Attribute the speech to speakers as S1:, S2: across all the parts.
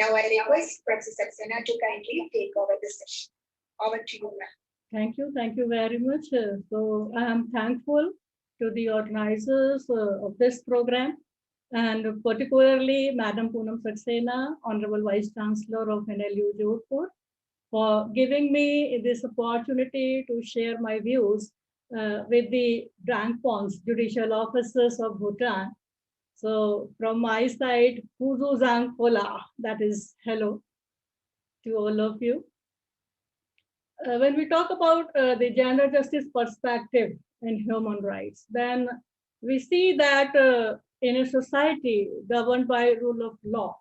S1: Now I request Professor Saxena to kindly take over the session. Over to you, ma'am.
S2: Thank you very much. So I am thankful to the organizers of this program, and particularly Madam Poonam Saxena, Honorable Vice Chancellor of NLU Jodhpur, for giving me this opportunity to share my views with the Drangpons, judicial officers of Bhutan. So from my side, Puzu Zang Pola, that is hello to all of you. When we talk about the gender justice perspective in human rights, then we see that in a society governed by rule of law,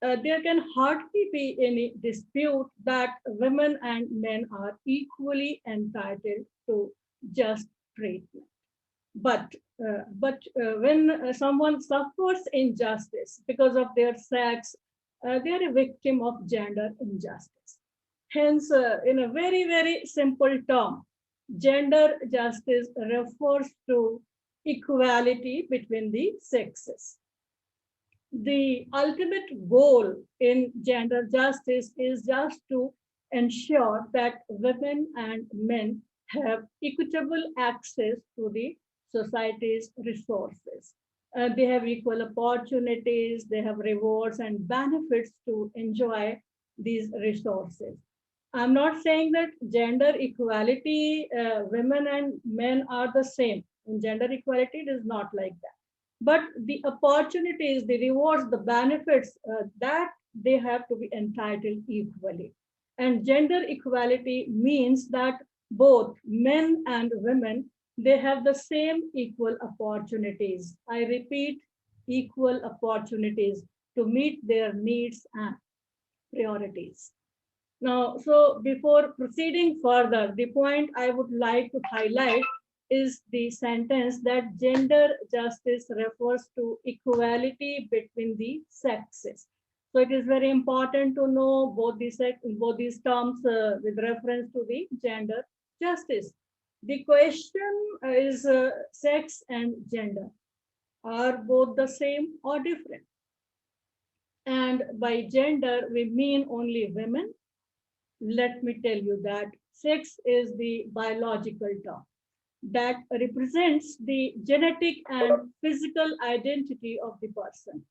S2: there can hardly be any dispute that women and men are equally entitled to just treatment. But when someone suffers injustice because of their sex, they are a victim of gender injustice. Hence, in a very, very simple term, gender justice refers to equality between the sexes. The ultimate goal in gender justice is just to ensure that women and men have equitable access to the society's resources. They have equal opportunities, they have rewards and benefits to enjoy these resources. I'm not saying that gender equality, women and men are the same. In gender equality, it is not like that. But the opportunities, the rewards, the benefits, that they have to be entitled equally. And gender equality means that both men and women, they have the same equal opportunities. I repeat, equal opportunities to meet their needs and priorities. Now, so before proceeding further, the point I would like to highlight is the sentence that gender justice refers to equality between the sexes. So it is very important to know both these terms with reference to the gender justice. The question is sex and gender. Are both the same or different? And by gender, we mean only women. Let me tell you that sex is the biological term that represents the genetic and physical identity of the person.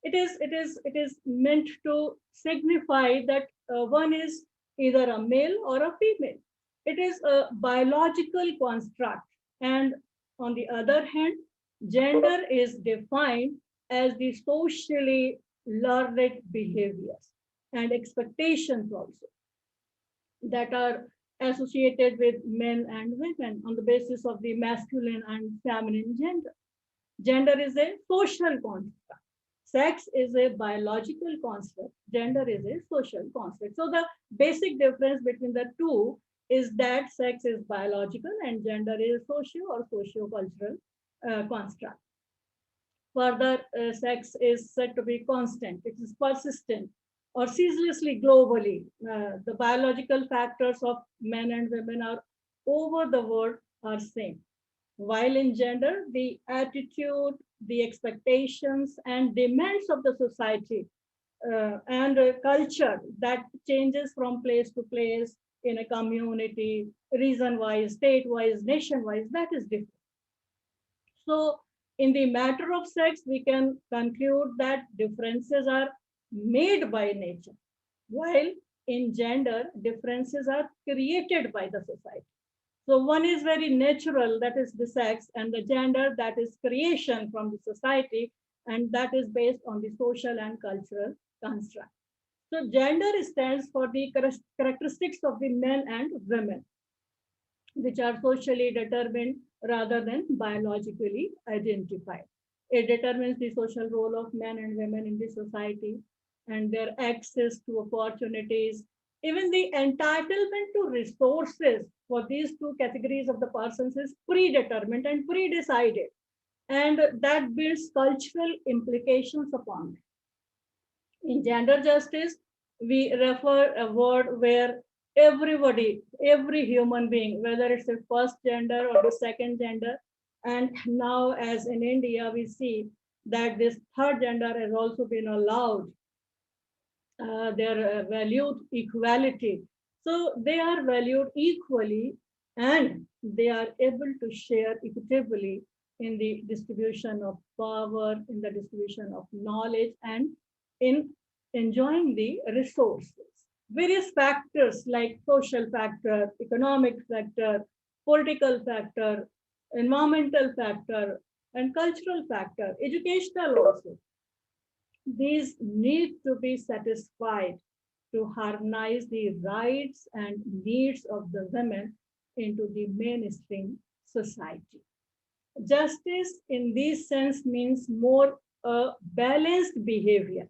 S2: It is meant to signify that one is either a male or a female. It is a biological construct. And on the other hand, gender is defined as the socially learned behaviors and expectations also that are associated with men and women on the basis of the masculine and feminine gender. Gender is a social construct. Sex is a biological construct. Gender is a social construct. So the basic difference between the two is that sex is biological and gender is socio or socio-cultural construct. Further, sex is said to be constant. It is persistent or ceaselessly globally. The biological factors of men and women are over the world are same. While in gender, the attitude, the expectations and demands of the society and culture that changes from place to place in a community, region-wise, state-wise, nation-wise, that is different. So in the matter of sex, we can conclude that differences are made by nature, while in gender, differences are created by the society. So one is very natural, that is the sex, and the gender, that is creation from the society, and that is based on the social and cultural construct. So gender stands for the characteristics of the men and women, which are socially determined rather than biologically identified. It determines the social role of men and women in the society and their access to opportunities, even the entitlement to resources for these two categories of the persons is predetermined and pre-decided, and that builds cultural implications upon it. In gender justice, we refer a word where everybody, every human being, whether it's the first gender or the second gender, and now as in India, we see that this third gender has also been allowed they are valued equality. So they are valued equally and they are able to share equitably in the distribution of power, in the distribution of knowledge, and in enjoying the resources. Various factors like social factor, economic factor, political factor, environmental factor, and cultural factor, educational also, these need to be satisfied to harmonize the rights and needs of the women into the mainstream society. Justice in this sense means more balanced behavior.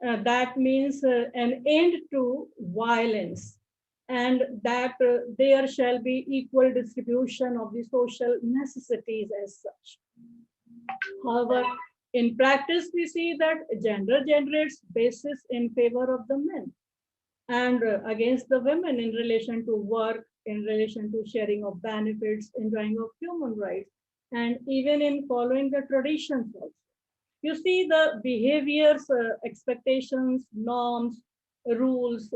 S2: That means an end to violence and that there shall be equal distribution of the social necessities as such. However, in practice, we see that gender generates basis in favor of the men and against the women in relation to work, in relation to sharing of benefits, enjoying of human rights, and even in following the traditions also. You see the behaviors, expectations, norms, rules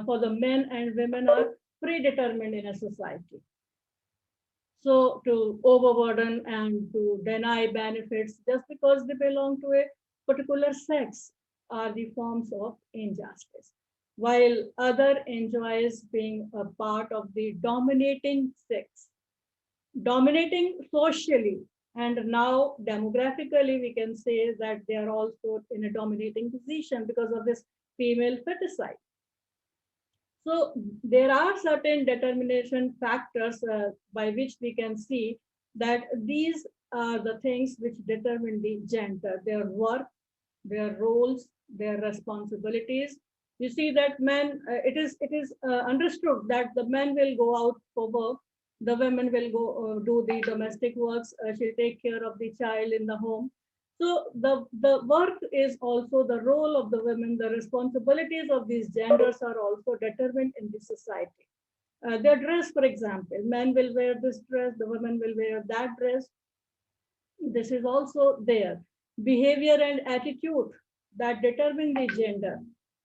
S2: for the men and women are predetermined in a society. So to overburden and to deny benefits just because they belong to a particular sex are the forms of injustice. While other enjoys being a part of the dominating sex, dominating socially, and now demographically we can say that they are also in a dominating position because of this female feticide. So there are certain determination factors by which we can see that these are the things which determine the gender, their work, their roles, their responsibilities. You see that men, it is understood that the men will go out for work, the women will go do the domestic works, she'll take care of the child in the home. So the work is also the role of the women, the responsibilities of these genders are also determined in the society. Their dress, for example, men will wear this dress, the women will wear that dress. This is also there. Behavior and attitude that determine the gender.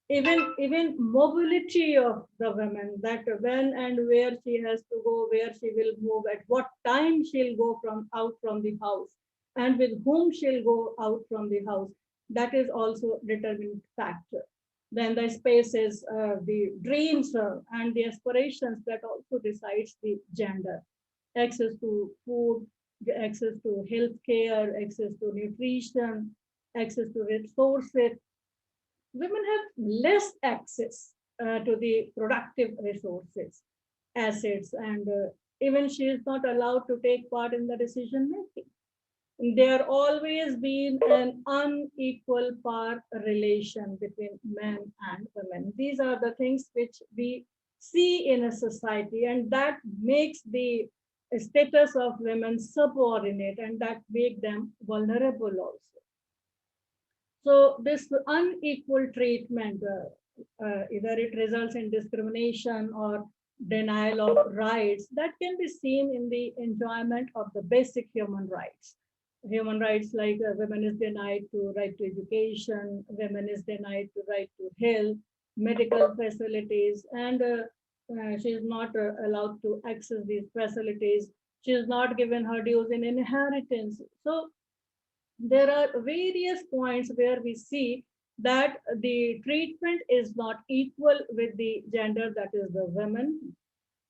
S2: Even mobility of the women, that when and where she has to go, where she will move, at what time she'll go from out from the house, and with whom she'll go out from the house. That is also determined factor. Then the spaces, the dreams and the aspirations that also decides the gender. Access to food, access to health care, access to nutrition, access to resources. Women have less access to the productive resources, assets, and even she is not allowed to take part in the decision making. There always been an unequal power relation between men and women. These are the things which we see in a society, and that makes the status of women subordinate and that make them vulnerable also. So this unequal treatment, either it results in discrimination or denial of rights, that can be seen in the enjoyment of the basic human rights. Human rights like women is denied to right to education, women is denied to right to health, medical facilities, and she is not allowed to access these facilities. She is not given her dues in inheritance. So there are various points where we see that the treatment is not equal with the gender, that is the women.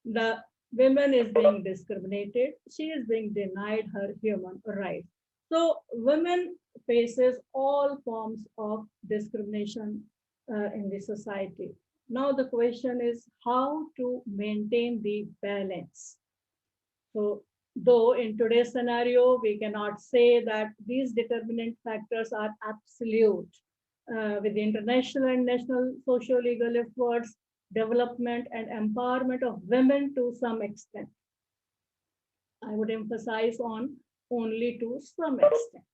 S2: The women is being discriminated. She is being denied her human rights. So women faces all forms of discrimination in the society. Now the question is how to maintain the balance. So though in today's scenario, we cannot say that these determinant factors are absolute. With the international and national socio-legal efforts, development and empowerment of women to some extent. I would emphasize on only to some extent.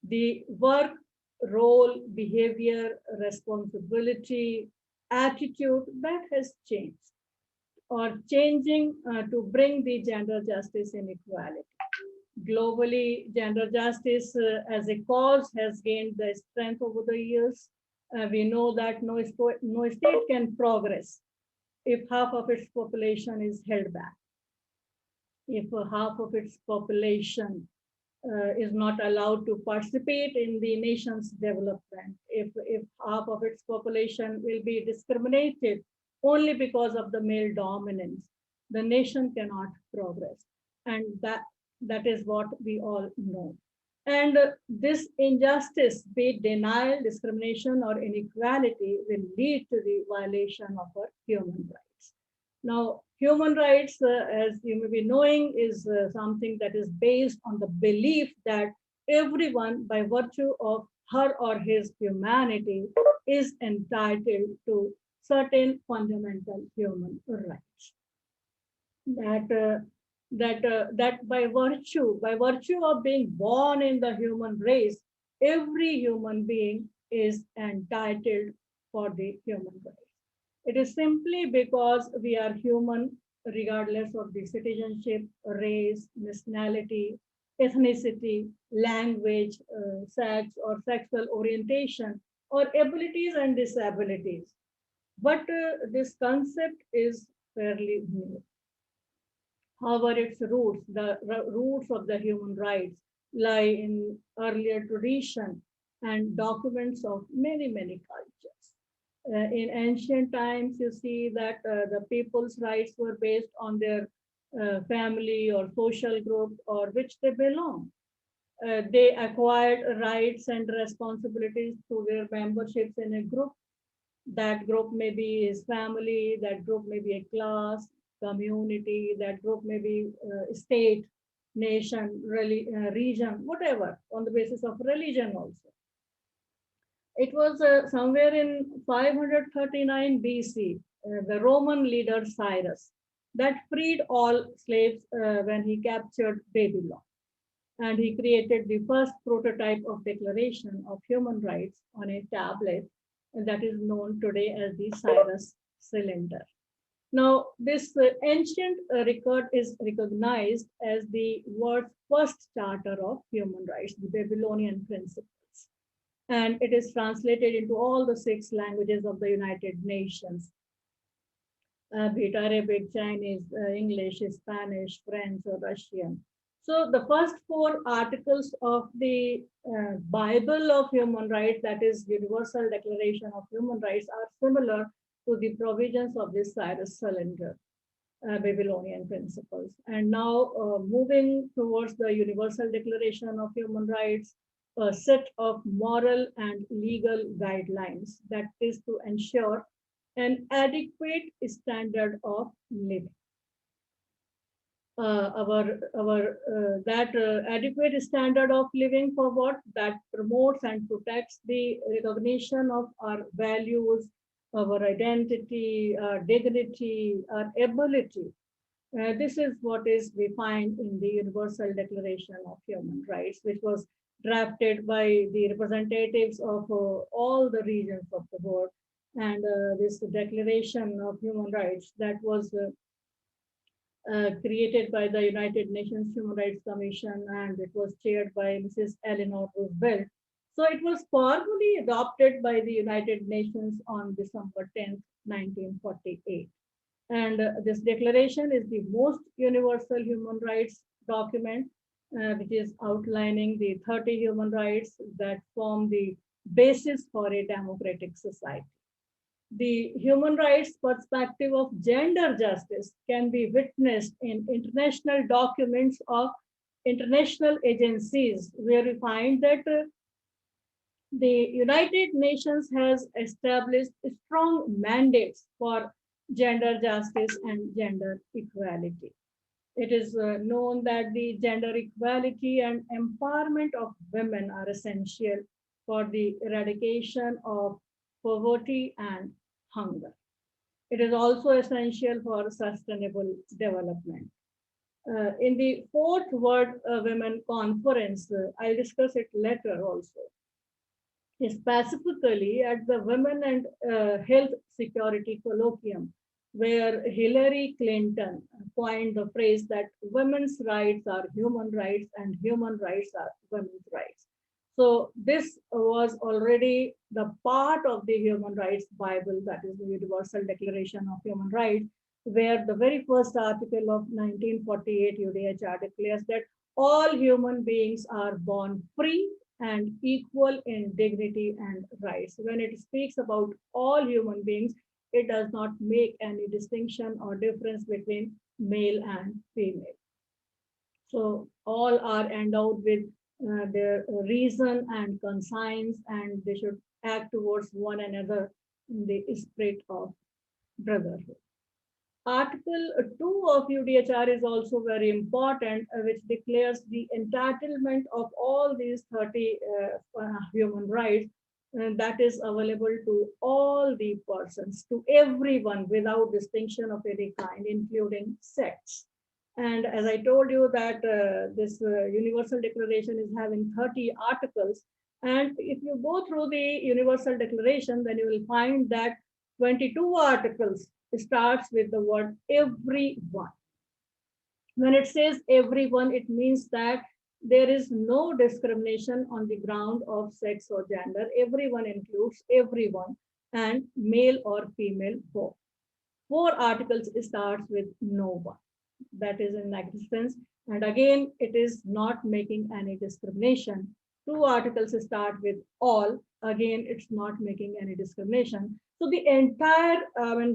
S2: The work, role, behavior, responsibility, attitude, that has changed or changing to bring the gender justice and equality. Globally, gender justice as a cause has gained the strength over the years. We know that no state can progress if half of its population is held back, if half of its population is not allowed to participate in the nation's development, if half of its population will be discriminated only because of the male dominance, the nation cannot progress. And that is what we all know. And this injustice, be it denial, discrimination, or inequality, will lead to the violation of our human rights. Now, human rights, as you may be knowing, is something that is based on the belief that everyone, by virtue of her or his humanity, is entitled to certain fundamental human rights. That by virtue of being born in the human race, every human being is entitled for the human rights. It is simply because we are human, regardless of the citizenship, race, nationality, ethnicity, language, sex, or sexual orientation, or abilities and disabilities. But this concept is fairly new. However, its roots, the roots of the human rights, lie in earlier tradition and documents of many, many cultures. In ancient times, you see that the people's rights were based on their family or social group or which they belong. They acquired rights and responsibilities through their memberships in a group. That group may be his family, that group may be a class, community, that group may be state, nation, region, whatever, on the basis of religion also. It was somewhere in 539 BC, the Roman leader Cyrus, that freed all slaves when he captured Babylon. And he created the first prototype of Declaration of Human Rights on a tablet, and that is known today as the Cyrus Cylinder. Now, this ancient record is recognized as the world's first charter of human rights, the Babylonian Principles. And it is translated into all the 6 languages of the United Nations, be it Arabic, Chinese, English, Spanish, French, or Russian. So the first 4 articles of the Bible of Human Rights, that is Universal Declaration of Human Rights, are similar to the provisions of this Cyrus Cylinder, Babylonian Principles. And now moving towards the Universal Declaration of Human Rights, a set of moral and legal guidelines that is to ensure an adequate standard of living. Adequate standard of living for what? That promotes and protects the recognition of our values, our identity, our dignity, our ability. This is what is we find in the Universal Declaration of Human Rights, which was drafted by the representatives of all the regions of the world. And this Declaration of Human Rights that was created by the United Nations Human Rights Commission, and it was chaired by Mrs. Eleanor Roosevelt. So it was formally adopted by the United Nations on December 10th, 1948. And this declaration is the most universal human rights document, which is outlining the 30 human rights that form the basis for a democratic society. The human rights perspective of gender justice can be witnessed in international documents of international agencies, where we find that the United Nations has established strong mandates for gender justice and gender equality. It is known that the gender equality and empowerment of women are essential for the eradication of poverty and hunger. It is also essential for sustainable development. In the 4th World Women Conference, I'll discuss it later also, specifically at the Women and Health Security Colloquium, where Hillary Clinton coined the phrase that women's rights are human rights and human rights are women's rights. So this was already the part of the Human Rights Bible, that is the Universal Declaration of Human Rights, where the very first article of 1948 UDHR declares that all human beings are born free and equal in dignity and rights. When it speaks about all human beings, it does not make any distinction or difference between male and female. So all are endowed with their reason and conscience, and they should act towards one another in the spirit of brotherhood. Article 2 of UDHR is also very important, which declares the entitlement of all these 30 human rights that is available to all the persons, to everyone without distinction of any kind, including sex. And as I told you that this Universal Declaration is having 30 articles. And if you go through the Universal Declaration, then you will find that 22 articles starts with the word everyone. When it says everyone, it means that there is no discrimination on the ground of sex or gender. Everyone includes everyone, and male or female both. 4 articles starts with no one. That is in existence. And again, it is not making any discrimination. 2 articles start with all. Again, it's not making any discrimination. So the entire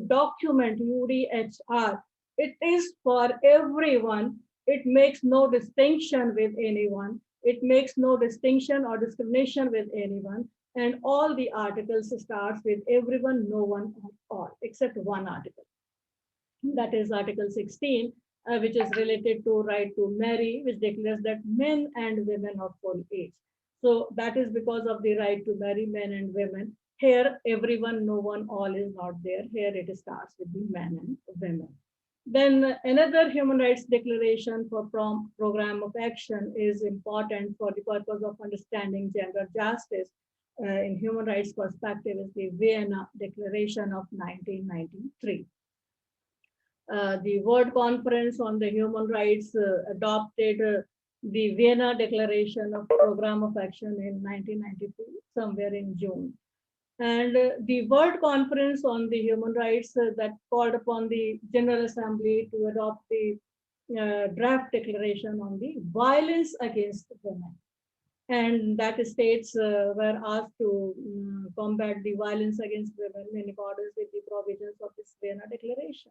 S2: document UDHR, it is for everyone. It makes no distinction with anyone. It makes no distinction or discrimination with anyone. And all the articles starts with everyone, no one, all, except one article. That is Article 16, which is related to right to marry, which declares that men and women of full age. So that is because of the right to marry men and women. Here, everyone, no one, all is not there. Here it starts with the men and women. Then another human rights declaration for program of action is important for the purpose of understanding gender justice in human rights perspective is the Vienna Declaration of 1993. The World Conference on the Human Rights adopted the Vienna Declaration of Program of Action in 1992, somewhere in June. And the World Conference on the Human Rights that called upon the General Assembly to adopt the draft declaration on the violence against women. And that states were asked to combat the violence against women in accordance with the provisions of this Vienna Declaration.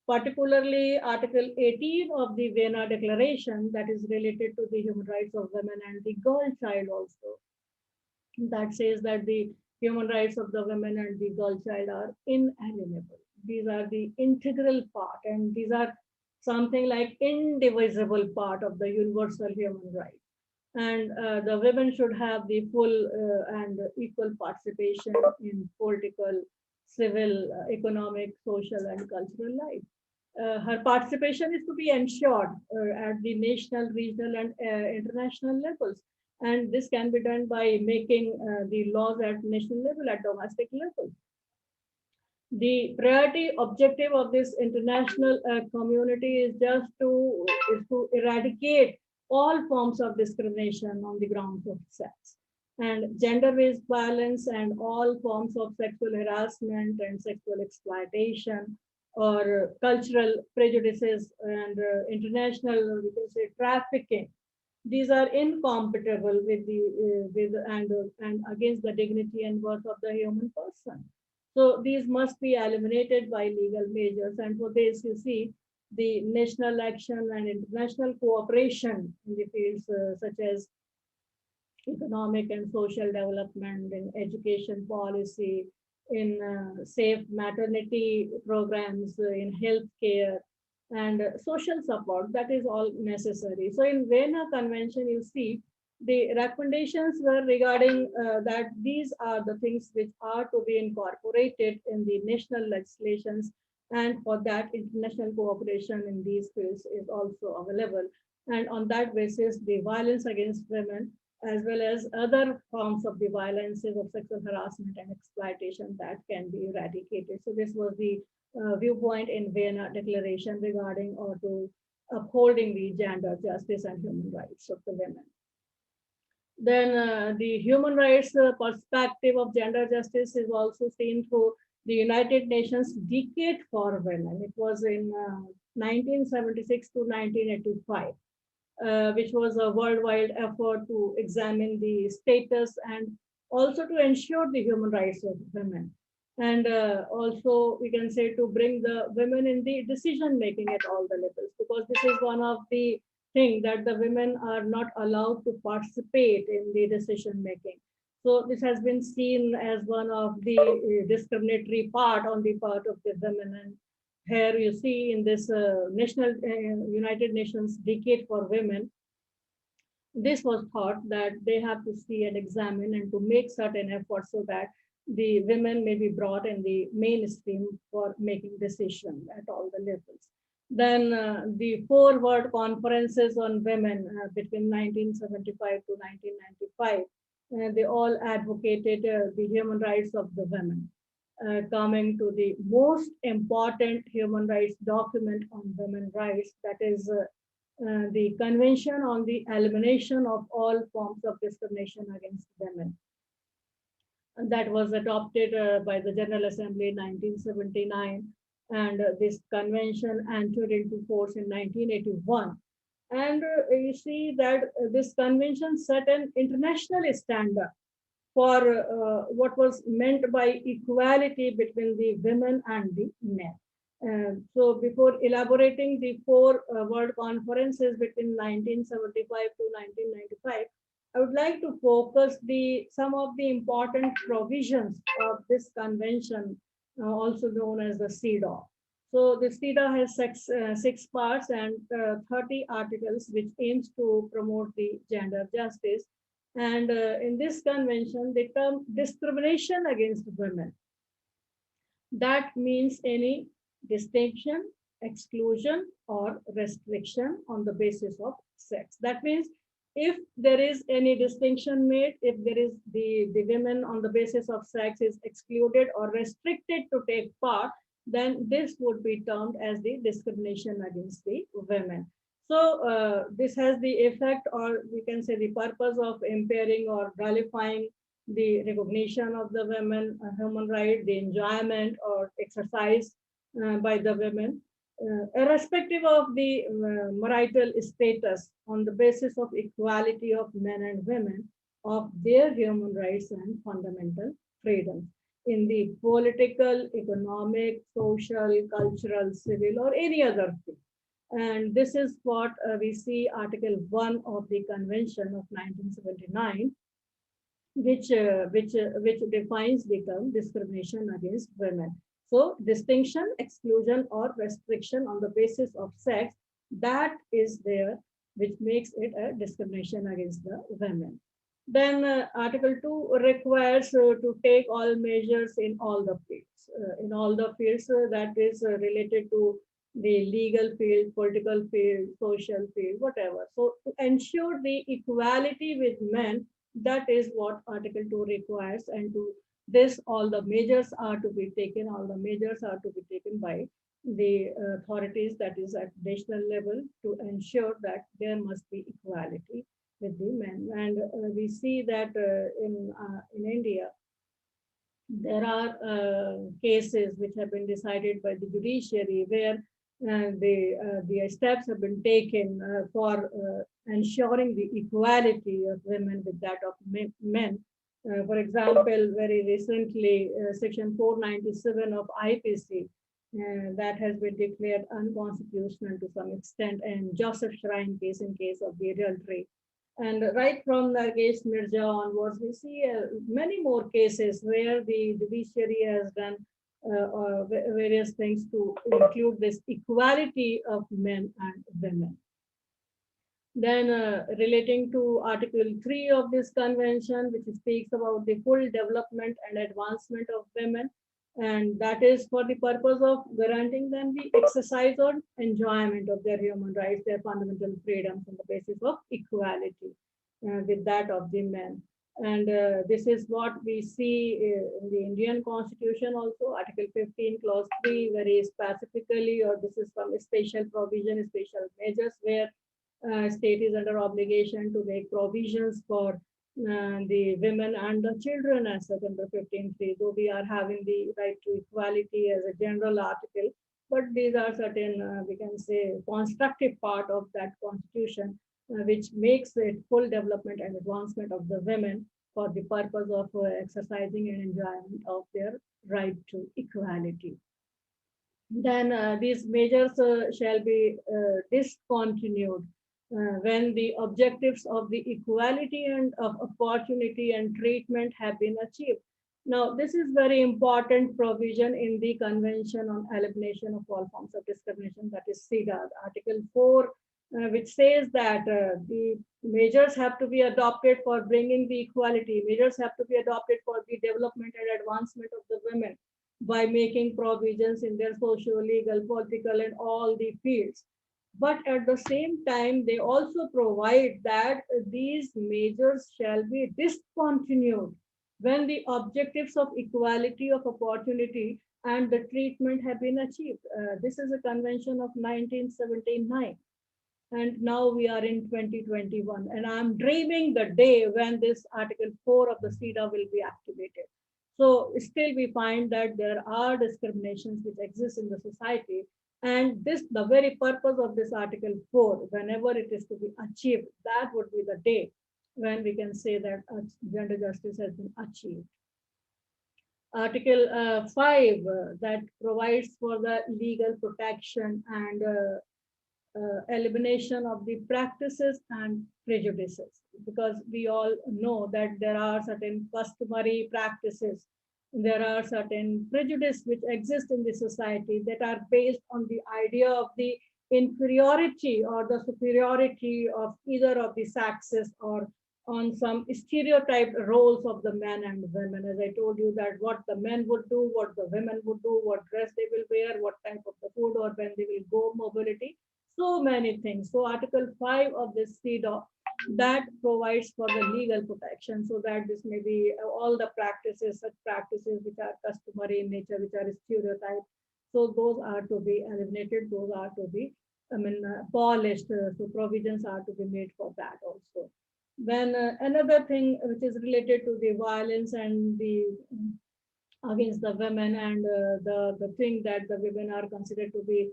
S2: Particularly Article 18 of the Vienna Declaration that is related to the human rights of women and the girl child also. That says that the human rights of the women and the girl child are inalienable. These are the integral part, and these are something like indivisible part of the universal human rights. And the women should have the full and equal participation in political, civil, economic, social, and cultural life. Her participation is to be ensured at the national, regional, and international levels. And this can be done by making the laws at national level, at domestic level. The priority objective of this international community is just to eradicate all forms of discrimination on the grounds of sex and gender-based violence and all forms of sexual harassment and sexual exploitation or cultural prejudices and international, we can say, trafficking. These are incompatible with the and against the dignity and worth of the human person. So these must be eliminated by legal measures. And for this, you see the national action and international cooperation in the fields such as economic and social development, in education policy, in safe maternity programs, in healthcare, and social support. That is all necessary. So in Vienna Convention, you see the recommendations were regarding that these are the things which are to be incorporated in the national legislations, and for that international cooperation in these fields is also available. And on that basis, the violence against women as well as other forms of the violences of sexual harassment and exploitation that can be eradicated. So this was the viewpoint in Vienna Declaration regarding or to upholding the gender justice and human rights of the women. Then the human rights perspective of gender justice is also seen through the United Nations Decade for Women. It was in 1976 to 1985, which was a worldwide effort to examine the status and also to ensure the human rights of women. And also, we can say to bring the women in the decision making at all the levels, because this is one of the things that the women are not allowed to participate in the decision making. So this has been seen as one of the discriminatory part on the part of the women. And here you see in this national United Nations Decade for Women, this was thought that they have to see and examine and to make certain efforts so that the women may be brought in the mainstream for making decisions at all the levels. Then the four world conferences on women between 1975 to 1995, they all advocated the human rights of the women. Coming to the most important human rights document on women rights, that is the Convention on the Elimination of All Forms of Discrimination Against Women. And that was adopted by the General Assembly in 1979. And this convention entered into force in 1981. And you see that this convention set an international standard for what was meant by equality between the women and the men. So before elaborating the four world conferences between 1975 to 1995, I would like to focus some of the important provisions of this convention, also known as the CEDAW. So the CEDAW has six parts and 30 articles, which aims to promote the gender justice. And in this convention, the term discrimination against women, that means any distinction, exclusion, or restriction on the basis of sex. That means if there is any distinction made, if there is the women on the basis of sex is excluded or restricted to take part, then this would be termed as the discrimination against the women. So this has the effect, or we can say the purpose of impairing or nullifying the recognition of the women human right, the enjoyment or exercise by the women, irrespective of the marital status, on the basis of equality of men and women, of their human rights and fundamental freedoms in the political, economic, social, cultural, civil, or any other thing. And this is what we see Article 1 of the Convention of 1979, which defines the term discrimination against women. So distinction, exclusion, or restriction on the basis of sex, that is there, which makes it a discrimination against the women. Then Article 2 requires to take all measures in all the fields. That is related to the legal field, political field, social field, whatever. So to ensure the equality with men, that is what Article 2 requires. And to this, all the measures are to be taken, by the authorities, that is at national level, to ensure that there must be equality with the men. And we see that in India, there are cases which have been decided by the judiciary where the steps have been taken for ensuring the equality of women with that of men. For example, very recently, Section 497 of IPC, that has been declared unconstitutional to some extent, and Joseph Shrine case in case of the adultery. And right from Nargesh Mirza onwards, we see many more cases where the judiciary has done various things to include this equality of men and women. Then relating to Article 3 of this convention, which speaks about the full development and advancement of women, and that is for the purpose of granting them the exercise or enjoyment of their human rights, their fundamental freedoms on the basis of equality with that of the men. And this is what we see in the Indian Constitution also, Article 15, Clause 3, very specifically, or this is some special provision, special measures where state is under obligation to make provisions for the women and the children as such under 15.3, though we are having the right to equality as a general article, but these are certain, we can say, constructive part of that constitution, which makes it full development and advancement of the women for the purpose of exercising and enjoyment of their right to equality. Then these measures shall be discontinued when the objectives of the equality and of opportunity and treatment have been achieved. Now, this is very important provision in the Convention on Elimination of All Forms of Discrimination, that is CEDAW, Article 4, which says that the measures have to be adopted for bringing the equality, measures have to be adopted for the development and advancement of the women by making provisions in their social, legal, political, and all the fields. But at the same time, they also provide that these measures shall be discontinued when the objectives of equality of opportunity and the treatment have been achieved. This is a convention of 1979. And now we are in 2021. And I'm dreaming the day when this Article 4 of the CEDAW will be activated. So still we find that there are discriminations which exist in the society. And this, the very purpose of this Article 4, whenever it is to be achieved, that would be the day when we can say that gender justice has been achieved. Article 5 that provides for the legal protection and elimination of the practices and prejudices, because we all know that there are certain customary practices, there are certain prejudices which exist in the society that are based on the idea of the inferiority or the superiority of either of the sexes, or on some stereotyped roles of the men and women. As I told you that what the men would do, what the women would do, what dress they will wear, what type of the food, or when they will go mobility, so many things. So Article 5 of this CEDAW that provides for the legal protection, so that this may be all the practices, such practices which are customary in nature, which are stereotyped. So those are to be eliminated, those are to be, abolished. So provisions are to be made for that also. Then another thing which is related to the violence and the against the women, and the thing that the women are considered to be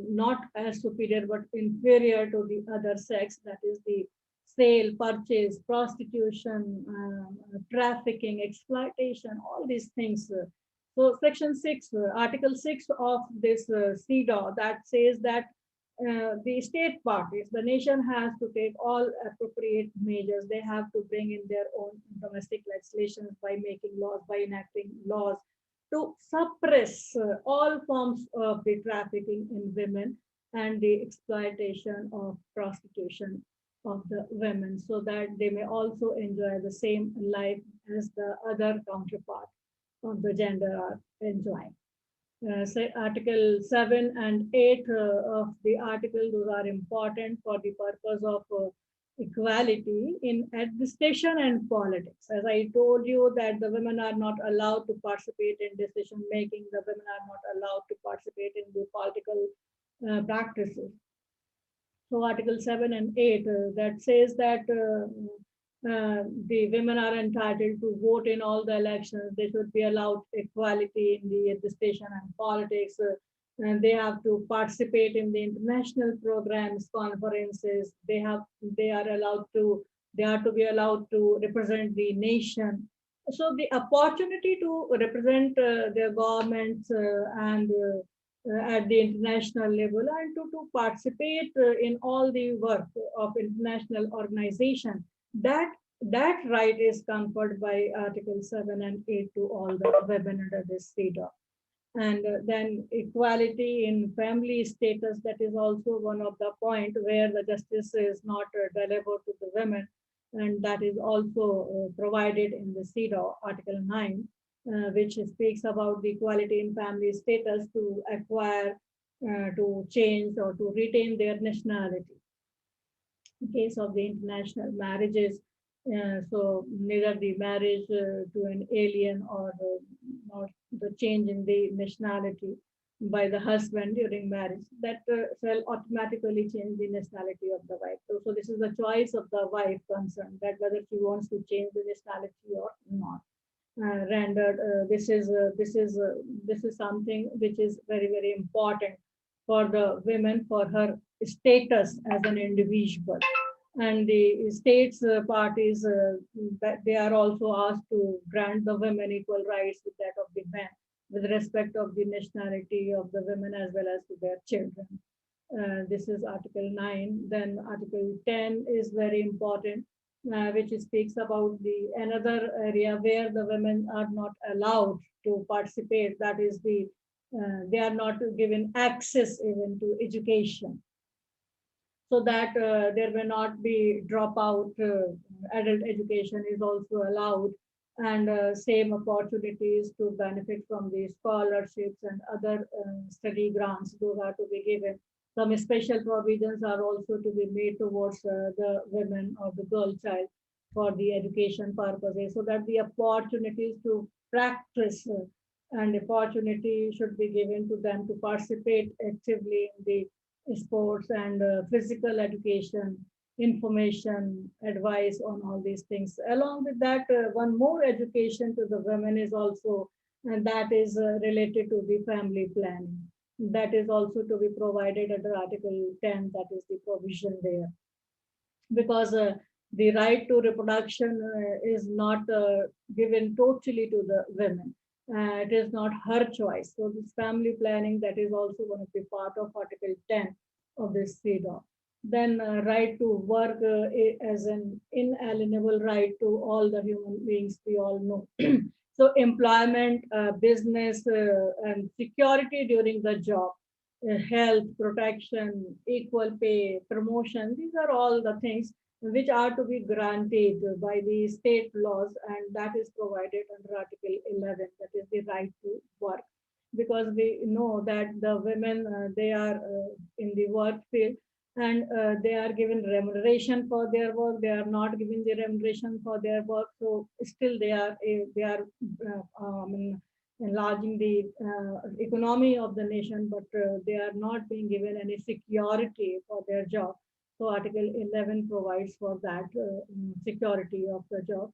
S2: not as superior but inferior to the other sex, that is the sale, purchase, prostitution, trafficking, exploitation, all these things. So section 6, article 6 of this CEDAW, that says that the state parties, the nation has to take all appropriate measures. They have to bring in their own domestic legislation by making laws, by enacting laws to suppress all forms of the trafficking in women and the exploitation of prostitution of the women, so that they may also enjoy the same life as the other counterpart of the gender are enjoying. Say Article 7 and 8 of the article, those are important for the purpose of equality in administration and politics. As I told you that the women are not allowed to participate in decision making, the women are not allowed to participate in the political practices. So Article 7 and 8 that says that the women are entitled to vote in all the elections. They should be allowed equality in the administration and politics. And they have to participate in the international programs, conferences. They are to be allowed to represent the nation. So the opportunity to represent their governments and at the international level, and to participate in all the work of international organization, that right is conferred by Article 7 and 8 to all the women under this CEDAW. And then equality in family status, that is also one of the point where the justice is not delivered to the women, and that is also provided in the CEDAW Article 9, which speaks about the equality in family status to acquire, to change, or to retain their nationality. In case of the international marriages, so neither the marriage to an alien or the change in the nationality by the husband during marriage, that shall automatically change the nationality of the wife. So this is the choice of the wife concerned, that whether she wants to change the nationality or not. Rendered this is something which is very important for the women, for her status as an individual. And the states parties, that they are also asked to grant the women equal rights with that of the men, with respect of the nationality of the women as well as to their children. This is Article 9. Then Article 10 is very important, which speaks about the another area where the women are not allowed to participate. That is they are not given access even to education, so that there may not be dropout. Adult education is also allowed, and same opportunities to benefit from the scholarships and other study grants, those are to be given. Some special provisions are also to be made towards the women or the girl child for the education purposes, so that the opportunities to practice and opportunity should be given to them to participate actively in the sports and physical education, information, advice on all these things. Along with that, one more education to the women is also, and that is related to the family planning. That is also to be provided under Article 10, that is the provision there. Because the right to reproduction is not given totally to the women. It is not her choice. So this family planning, that is also going to be part of Article 10 of this CEDAW. Then right to work as an inalienable right to all the human beings, we all know. So employment, business, and security during the job, health, protection, equal pay, promotion, these are all the things which are to be granted by the state laws, and that is provided under Article 11, that is the right to work. Because we know that the women, they are in the work field, and they are given remuneration for their work. They are not given the remuneration for their work, so still they are enlarging the economy of the nation, but they are not being given any security for their job. So Article 11 provides for that security of the job,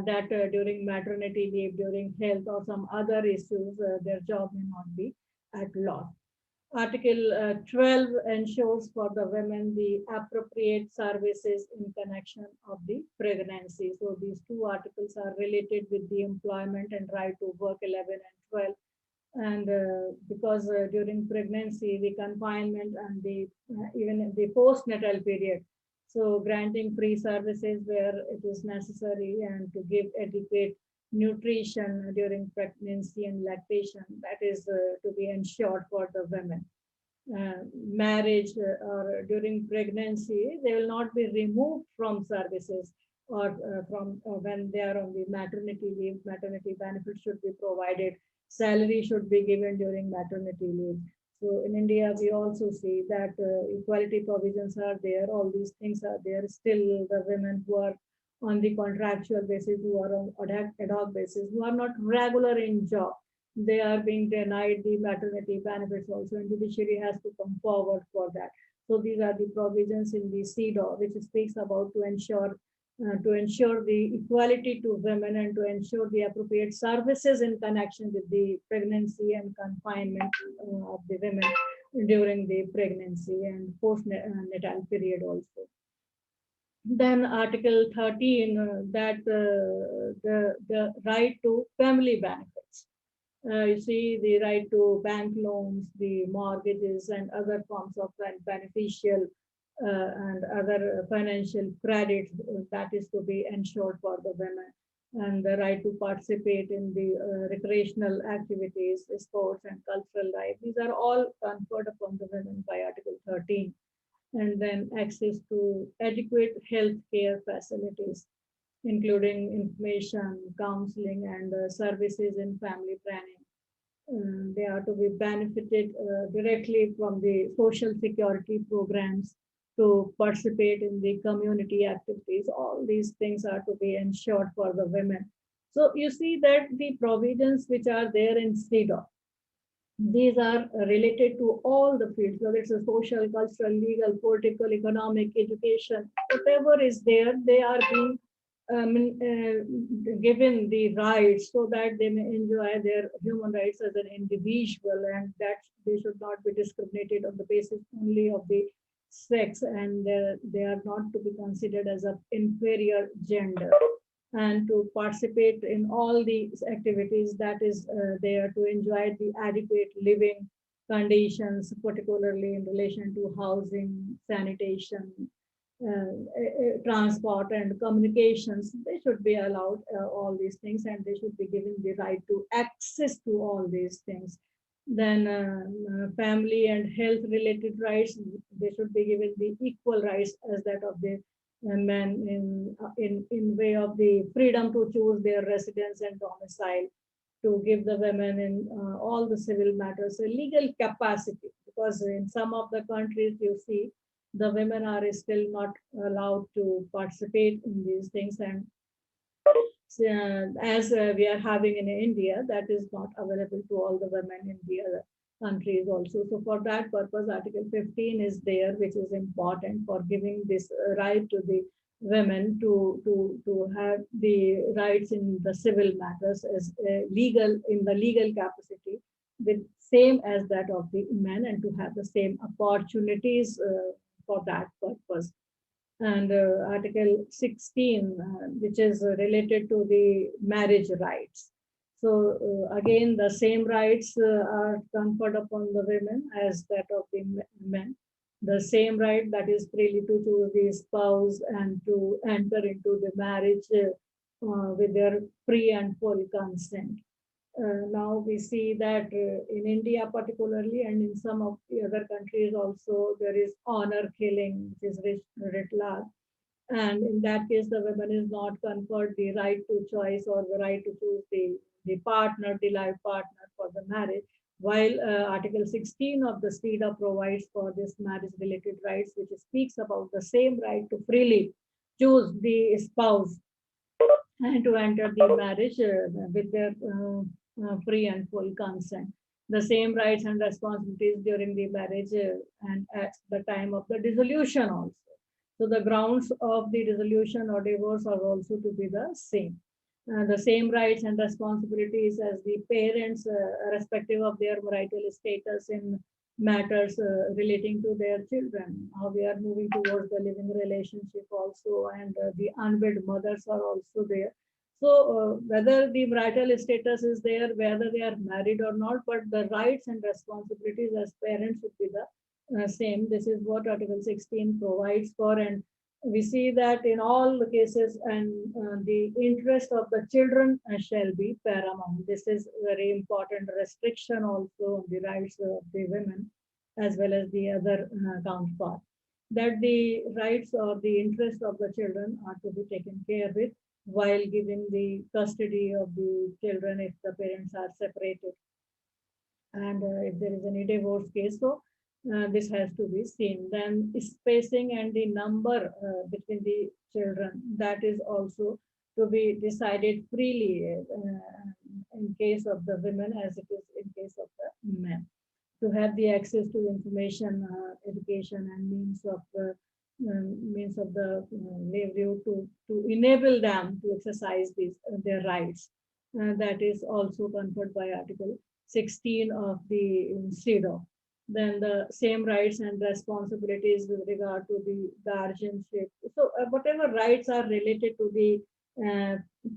S2: that during maternity leave, during health or some other issues, their job may not be at loss. Article 12 ensures for the women the appropriate services in connection of the pregnancy. So these two articles are related with the employment and right to work, 11 and 12. And because during pregnancy, the confinement and the even the postnatal period, so granting free services where it is necessary, and to give adequate nutrition during pregnancy and lactation, that is to be ensured for the women. Marriage or during pregnancy, they will not be removed from services, or from when they are on the maternity leave. Maternity benefits should be provided. Salary should be given during maternity leave. So in India, we also see that equality provisions are there. All these things are there. Still, the women who are on the contractual basis, who are on ad hoc basis, who are not regular in job, they are being denied the maternity benefits also, and judiciary has to come forward for that. So these are the provisions in the CEDAW, which speaks about to ensure the equality to women, and to ensure the appropriate services in connection with the pregnancy and confinement of the women during the pregnancy and postnatal period also. Then Article 13, that the right to family benefits. You see the right to bank loans, the mortgages, and other forms of beneficial and other financial credit, that is to be ensured for the women. And the right to participate in the recreational activities, sports, and cultural life. These are all conferred upon the women by Article 13. And then access to adequate health care facilities, including information, counseling, and services in family planning. They are to be benefited directly from the social security programs, to participate in the community activities. All these things are to be ensured for the women. So you see that the provisions which are there in CEDAW, These are related to all the fields, whether it's a social, cultural, legal, political, economic, education, whatever is there, they are being given the rights so that they may enjoy their human rights as an individual, and that they should not be discriminated on the basis only of the sex, and they are not to be considered as an inferior gender, and to participate in all these activities that is there to enjoy the adequate living conditions, particularly in relation to housing, sanitation, transport and communications. They should be allowed all these things, and they should be given the right to access to all these things. Then family and health related rights, they should be given the equal rights as that of the men in way of the freedom to choose their residence and domicile, to give the women in all the civil matters a legal capacity, because in some of the countries you see the women are still not allowed to participate in these things, and as we are having in India, that is not available to all the women in the other countries also. So for that purpose, Article 15 is there, which is important for giving this right to the women to have the rights in the civil matters as legal in the legal capacity, with same as that of the men, and to have the same opportunities for that purpose. And Article 16, which is related to the marriage rights. So again, the same rights are conferred upon the women as that of the men. The same right, that is freely to choose the spouse and to enter into the marriage with their free and full consent. Now we see that in India particularly, and in some of the other countries also, there is honor killing, which is writ large. And in that case, the woman is not conferred the right to choice or the right to choose the partner, the life partner for the marriage. While Article 16 of the CEDAW provides for this marriage-related rights, which speaks about the same right to freely choose the spouse and to enter the marriage with their free and full consent. The same rights and responsibilities during the marriage and at the time of the dissolution also. So the grounds of the dissolution or divorce are also to be the same. The same rights and responsibilities as the parents, respective of their marital status in matters relating to their children. Now we are moving towards the living relationship also, and the unwed mothers are also there. So whether the marital status is there, whether they are married or not, but the rights and responsibilities as parents should be the same. This is what Article 16 provides for, and we see that in all the cases, and the interest of the children shall be paramount. This is very important restriction also on the rights of the women as well as the other counterpart, that the rights or the interest of the children are to be taken care with while giving the custody of the children if the parents are separated, and if there is any divorce case. So this has to be seen. Then spacing and the number between the children, that is also to be decided freely in case of the women as it is in case of the men. To have the access to information, education, and means of the livelihood to enable them to exercise these their rights. That is also conferred by Article 16 of the CEDAW. Then the same rights and responsibilities with regard to the guardianship. So whatever rights are related to the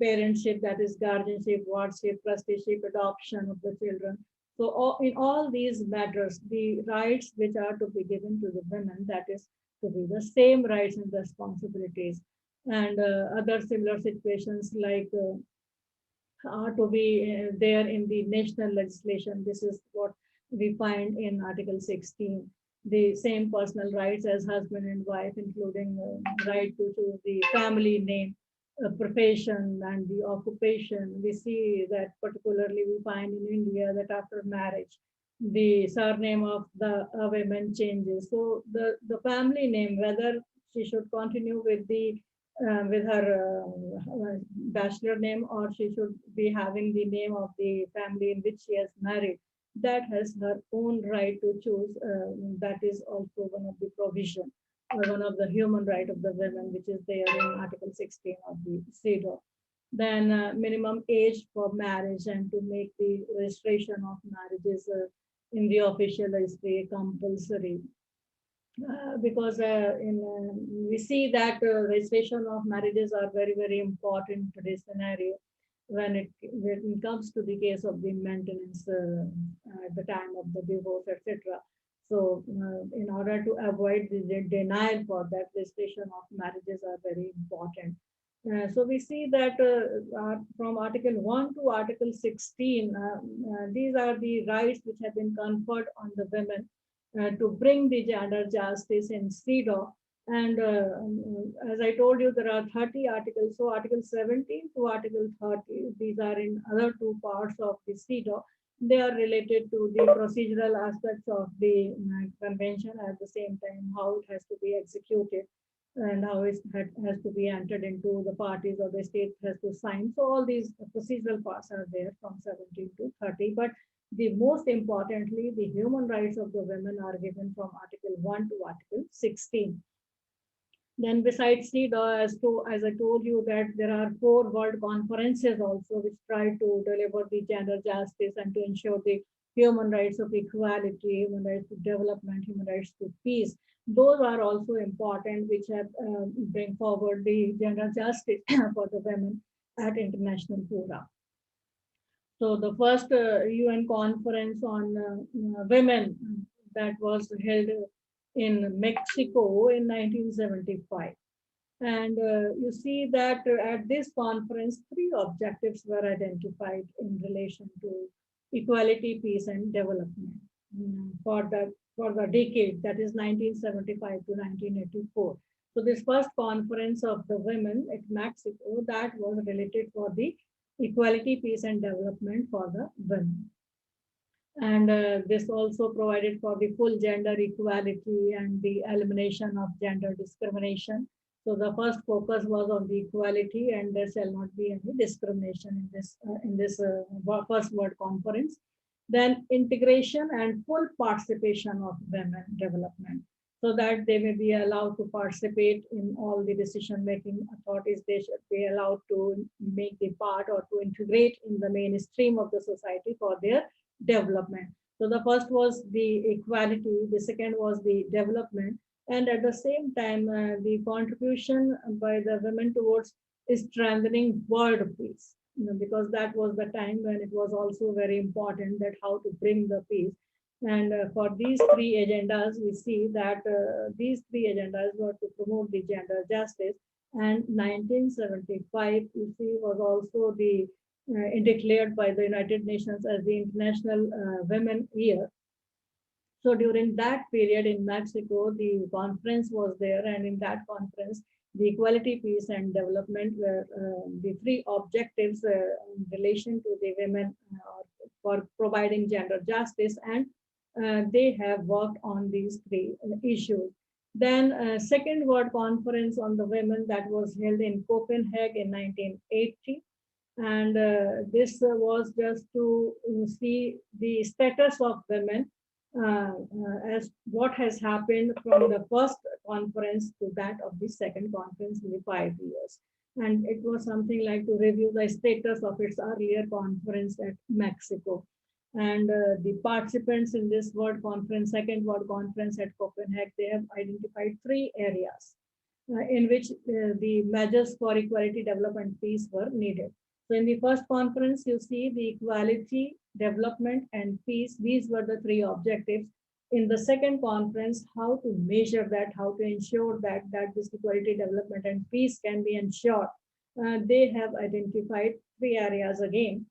S2: parentship, that is guardianship, wardship, trusteeship, adoption of the children. So in all these matters, the rights which are to be given to the women, that is to be the same rights and responsibilities. And other similar situations like are to be there in the national legislation. This is what we find in Article 16. The same personal rights as husband and wife, including right to choose the family name, profession, and the occupation. We see that particularly we find in India that after marriage, the surname of the women changes. So the family name, whether she should continue with her bachelor name, or she should be having the name of the family in which she has married. that has her own right to choose. That is also one of the provision or one of the human right of the women, which is there in Article 16 of the CEDAW. Then minimum age for marriage and to make the registration of marriages in the official registry compulsory. Because we see that registration of marriages are very, very important in today's scenario when it comes to the case of the maintenance at the time of the divorce, etc. So, in order to avoid the denial for that, registration of marriages are very important. So we see that from Article 1 to Article 16, these are the rights which have been conferred on the women to bring the gender justice in CEDAW. And as I told you, there are 30 articles. So Article 17 to Article 30, these are in other two parts of the CEDAW. They are related to the procedural aspects of the convention, at the same time how it has to be executed and how it has to be entered into the parties or the state has to sign. So all these procedural parts are there from 17 to 30. But the most importantly, the human rights of the women are given from Article 1 to Article 16. Then besides CEDAW, as I told you that there are 4 world conferences also which try to deliver the gender justice and to ensure the human rights of equality, human rights to development, human rights to peace. Those are also important, which have bring forward the gender justice for the women at international fora. So the first UN conference on women that was held in Mexico in 1975. And you see that at this conference, 3 objectives were identified in relation to equality, peace, and development for the decade, that is 1975 to 1984. So this first conference of the women at Mexico, that was related for the equality, peace, and development for the women. And this also provided for the full gender equality and the elimination of gender discrimination. So the first focus was on the equality, and there shall not be any discrimination in this first World Conference. Then integration and full participation of women development, so that they may be allowed to participate in all the decision-making authorities. They should be allowed to make the part or to integrate in the mainstream of the society for their development. So the first was the equality, the second was the development, and at the same time, the contribution by the women towards strengthening world peace. Because that was the time when it was also very important that how to bring the peace. And for these 3 agendas, we see that these 3 agendas were to promote the gender justice. And 1975, you see, was also the declared by the United Nations as the International Women Year. So during that period in Mexico, the conference was there, and in that conference, the equality, peace, and development were the 3 objectives in relation to the women for providing gender justice, and they have worked on these 3 issues. Then second World Conference on the Women that was held in Copenhagen in 1980. And this was just to see the status of women as what has happened from the first conference to that of the second conference in the 5 years. And it was something like to review the status of its earlier conference at Mexico. And the participants in this World Conference, second World Conference at Copenhagen, they have identified 3 areas in which the measures for equality, development, peace were needed. So in the first conference, you see the equality, development, and peace. These were the 3 objectives. In the second conference, how to measure that, how to ensure that this equality, development, and peace can be ensured. They have identified 3 areas again.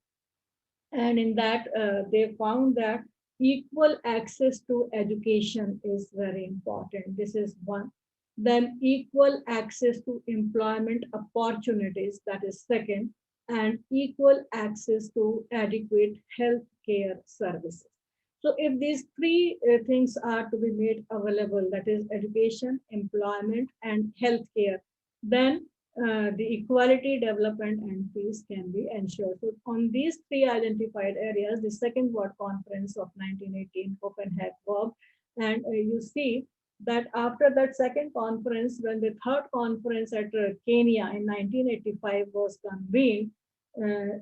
S2: And in that, they found that equal access to education is very important. This is one. Then equal access to employment opportunities, that is second, and equal access to adequate health care services. So if these 3 things are to be made available, that is education, employment, and healthcare, then the equality, development, and peace can be ensured. So on these three identified areas, the second World Conference of 1918, Copenhagen worked, and you see that after that second conference, when the third conference at Kenya in 1985 was convened,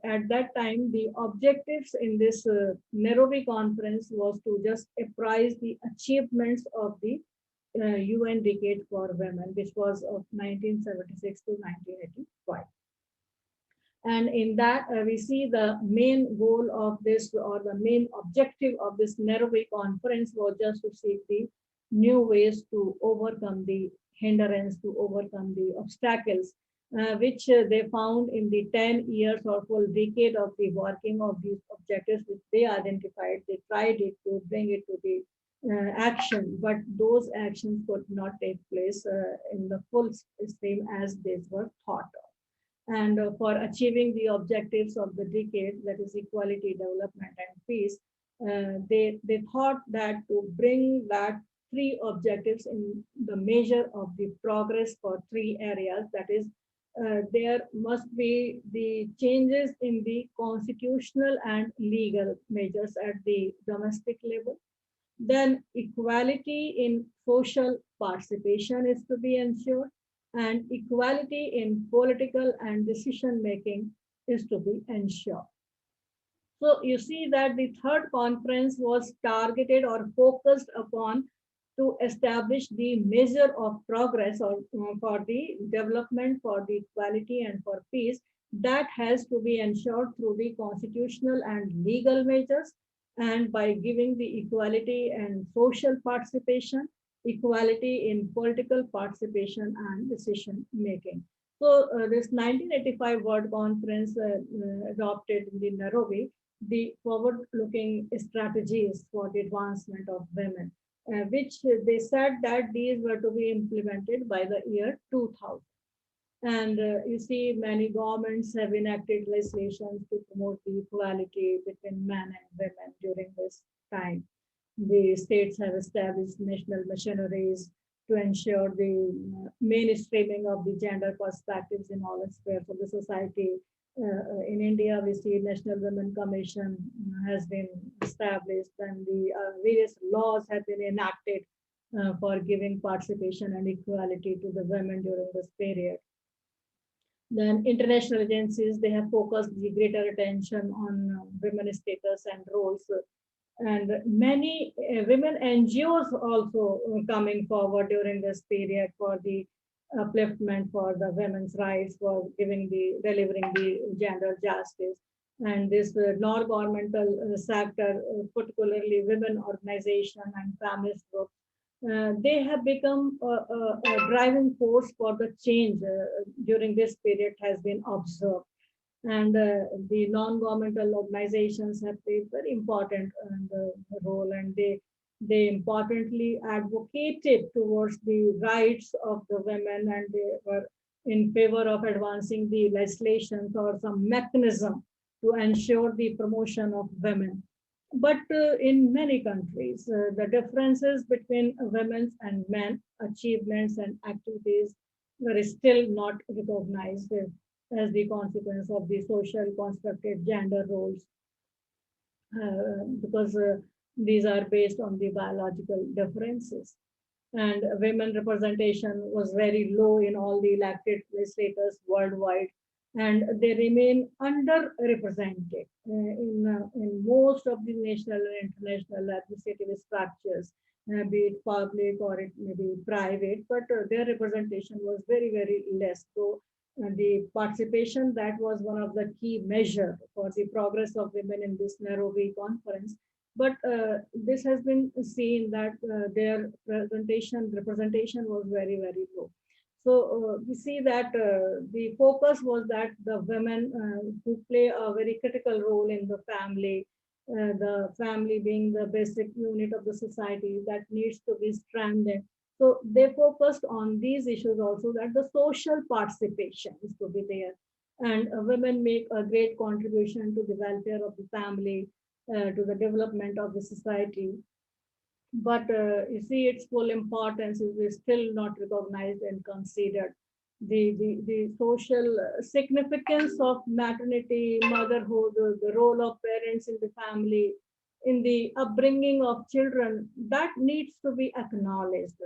S2: at that time, the objectives in this Nairobi conference was to just apprise the achievements of the UN Decade for Women, which was of 1976 to 1985. And in that, we see the main goal of this, or the main objective of this Nairobi conference was just to seek the new ways to overcome the hindrance, to overcome the obstacles, which they found in the 10 years or full decade of the working of these objectives, which they identified. They tried it to bring it to the action, but those actions could not take place in the full stream as they were thought of. And for achieving the objectives of the decade, that is equality, development, and peace, they thought that to bring that three objectives in the measure of the progress for three areas, that is, there must be the changes in the constitutional and legal measures at the domestic level. Then equality in social participation is to be ensured, and equality in political and decision making is to be ensured. So you see that the third conference was targeted or focused upon to establish the measure of progress, or for the development, for the equality, and for peace, that has to be ensured through the constitutional and legal measures, and by giving the equality and social participation, equality in political participation and decision making. So this 1985 World Conference adopted in the Nairobi the forward-looking strategies for the advancement of women, which they said that these were to be implemented by the year 2000. And you see, many governments have enacted legislation to promote the equality between men and women during this time. The states have established national machineries to ensure the mainstreaming of the gender perspectives in all spheres of the society. In India, we see National Women Commission has been established, and the various laws have been enacted for giving participation and equality to the women during this period. Then international agencies, they have focused the greater attention on women's status and roles. And many women NGOs also coming forward during this period for the upliftment for the women's rights, for delivering the gender justice. And this non-governmental sector, particularly women organization and feminist groups, they have become a driving force for the change during this period has been observed. And the non-governmental organizations have played very important role, and they importantly advocated towards the rights of the women, and they were in favor of advancing the legislations or some mechanism to ensure the promotion of women. But in many countries, the differences between women's and men achievements and activities were still not recognized as the consequence of the social constructed gender roles, because these are based on the biological differences. And women representation was very low in all the elected legislators worldwide, and they remain underrepresented in most of the national and international administrative structures, be it public or it may be private, but their representation was very, very less. So the participation, that was one of the key measures for the progress of women in this Nairobi conference. But this has been seen that their representation was very, very low. So we see that the focus was that the women who play a very critical role in the family being the basic unit of the society that needs to be strengthened. So they focused on these issues also, that the social participation is to be there. And women make a great contribution to the welfare of the family, to the development of the society. But you see, its full importance is still not recognized and considered. the social significance of maternity, motherhood, the role of parents in the family, in the upbringing of children, that needs to be acknowledged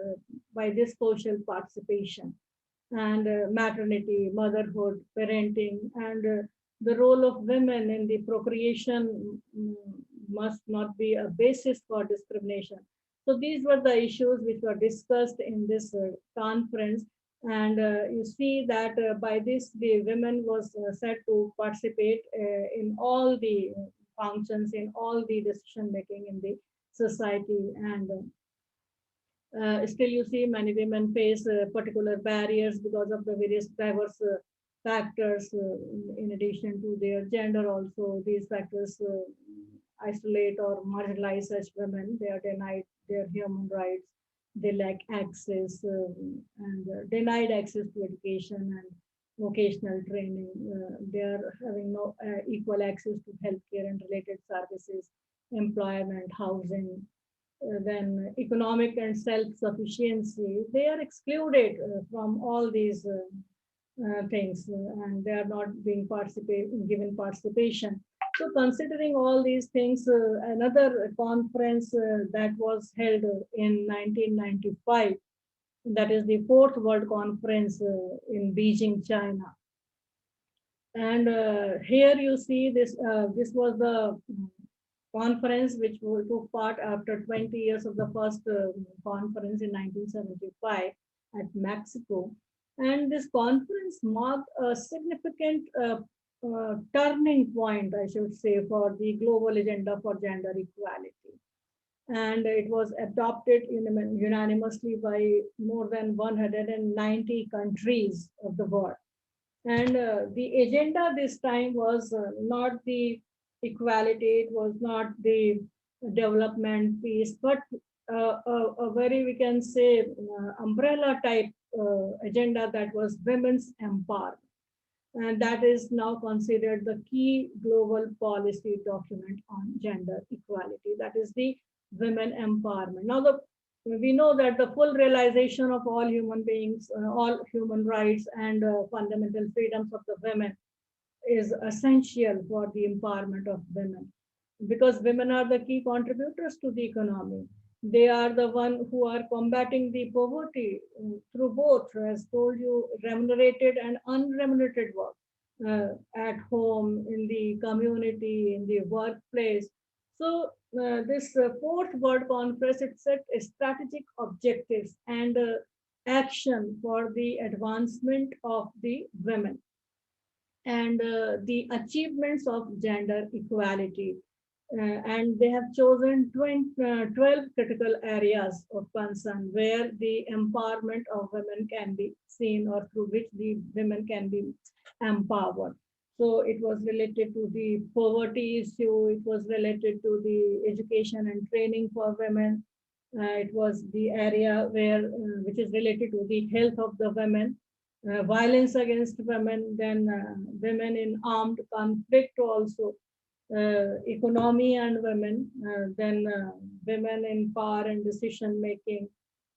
S2: by this social participation. And maternity, motherhood, parenting, and the role of women in the procreation must not be a basis for discrimination. So these were the issues which were discussed in this conference. And you see that by this, the women was said to participate in all the functions, in all the decision making in the society. And still you see many women face particular barriers because of the various diverse factors, in addition to their gender also. These factors isolate or marginalize such women. They are denied their human rights. They lack access, and denied access to education and vocational training. They are having no equal access to healthcare and related services, employment, housing, then economic and self-sufficiency. They are excluded from all these things, and they are not being given participation. So considering all these things, another conference that was held in 1995, that is the Fourth World Conference in Beijing, China. And here you see this, this was the conference which took part after 20 years of the first conference in 1975 at Mexico. And this conference marked a significant turning point, I should say, for the global agenda for gender equality. And it was adopted unanimously by more than 190 countries of the world. And the agenda this time was not the equality, it was not the development piece, but a very, we can say, umbrella type agenda, that was women's empowerment. And that is now considered the key global policy document on gender equality. That is the women empowerment. Now, we know that the full realization of all human beings, all human rights and fundamental freedoms of the women is essential for the empowerment of women, because women are the key contributors to the economy. They are the one who are combating the poverty through both, as told you, remunerated and unremunerated work at home, in the community, in the workplace. So this Fourth World Conference, it set strategic objectives and action for the advancement of the women and the achievements of gender equality. And they have chosen 12 critical areas of concern where the empowerment of women can be seen, or through which the women can be empowered. So it was related to the poverty issue, it was related to the education and training for women. It was the area where, which is related to the health of the women, violence against women, then women in armed conflict also, economy and women, then women in power and decision making,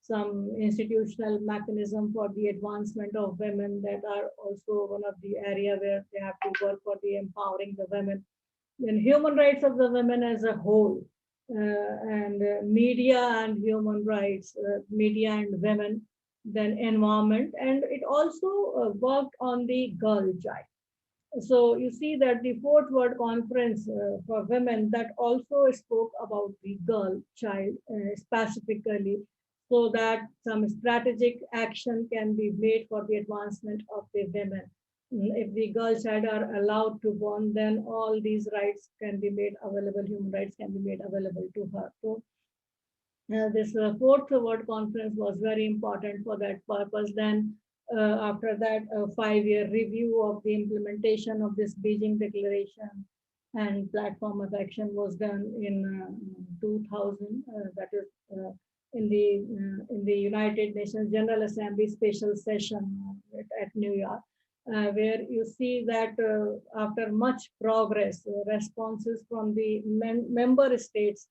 S2: some institutional mechanism for the advancement of women, that are also one of the area where they have to work for the empowering the women. Then human rights of the women as a whole, and media and human rights, media and women, then environment, and it also worked on the girl child. So you see that the Fourth World Conference for women, that also spoke about the girl child specifically, so that some strategic action can be made for the advancement of the women. If the girl child are allowed to born, then all these rights can be made available, human rights can be made available to her. So this Fourth World Conference was very important for that purpose. Then after that, a 5-year review of the implementation of this Beijing Declaration and platform of action was done in 2000. That is in the United Nations General Assembly special session at New York, where you see that after much progress, responses from the member states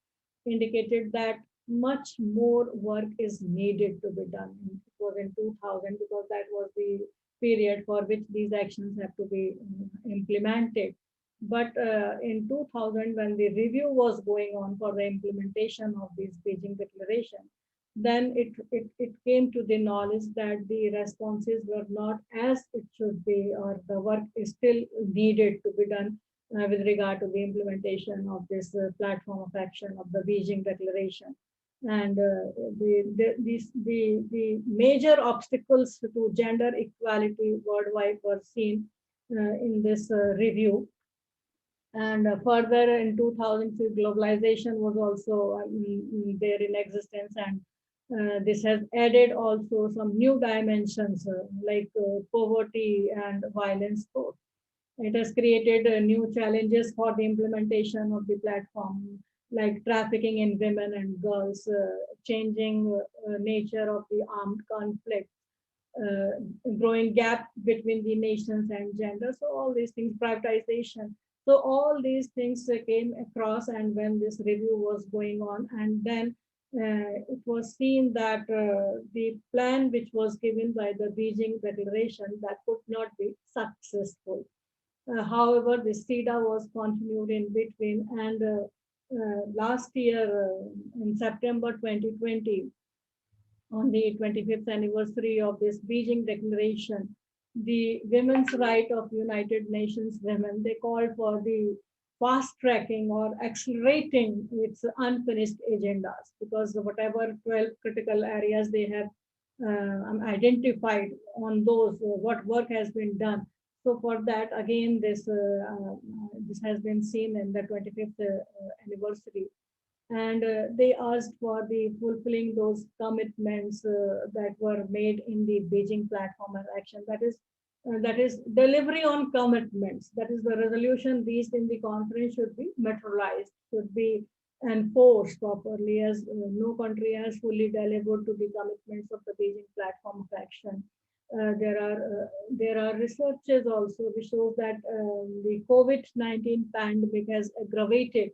S2: indicated that much more work is needed to be done. It was in 2000, because that was the period for which these actions have to be implemented. But in 2000, when the review was going on for the implementation of this Beijing Declaration, then it came to the knowledge that the responses were not as it should be, or the work is still needed to be done with regard to the implementation of this platform of action of the Beijing Declaration. And the major obstacles to gender equality worldwide were seen in this review. And further in 2002, globalization was also there in existence, and this has added also some new dimensions like poverty and violence both. It has created new challenges for the implementation of the platform, like trafficking in women and girls, changing nature of the armed conflict, uh, growing gap between the nations and gender. So all these things, privatization. So all these things came across, and when this review was going on, and then it was seen that the plan which was given by the Beijing Declaration that could not be successful. However, the SIDA was continued in between, and last year in September 2020, on the 25th anniversary of this Beijing Declaration, the women's right of United Nations women, they called for the fast tracking or accelerating its unfinished agendas, because whatever 12 critical areas they have identified, on those what work has been done. So for that, again, this has been seen in the 25th anniversary, and they asked for the fulfilling those commitments that were made in the Beijing platform of action. That is delivery on commitments. That is, the resolution reached in the conference should be materialized, should be enforced properly, as no country has fully delivered to the commitments of the Beijing platform of action. There are researches also which shows that the COVID-19 pandemic has aggravated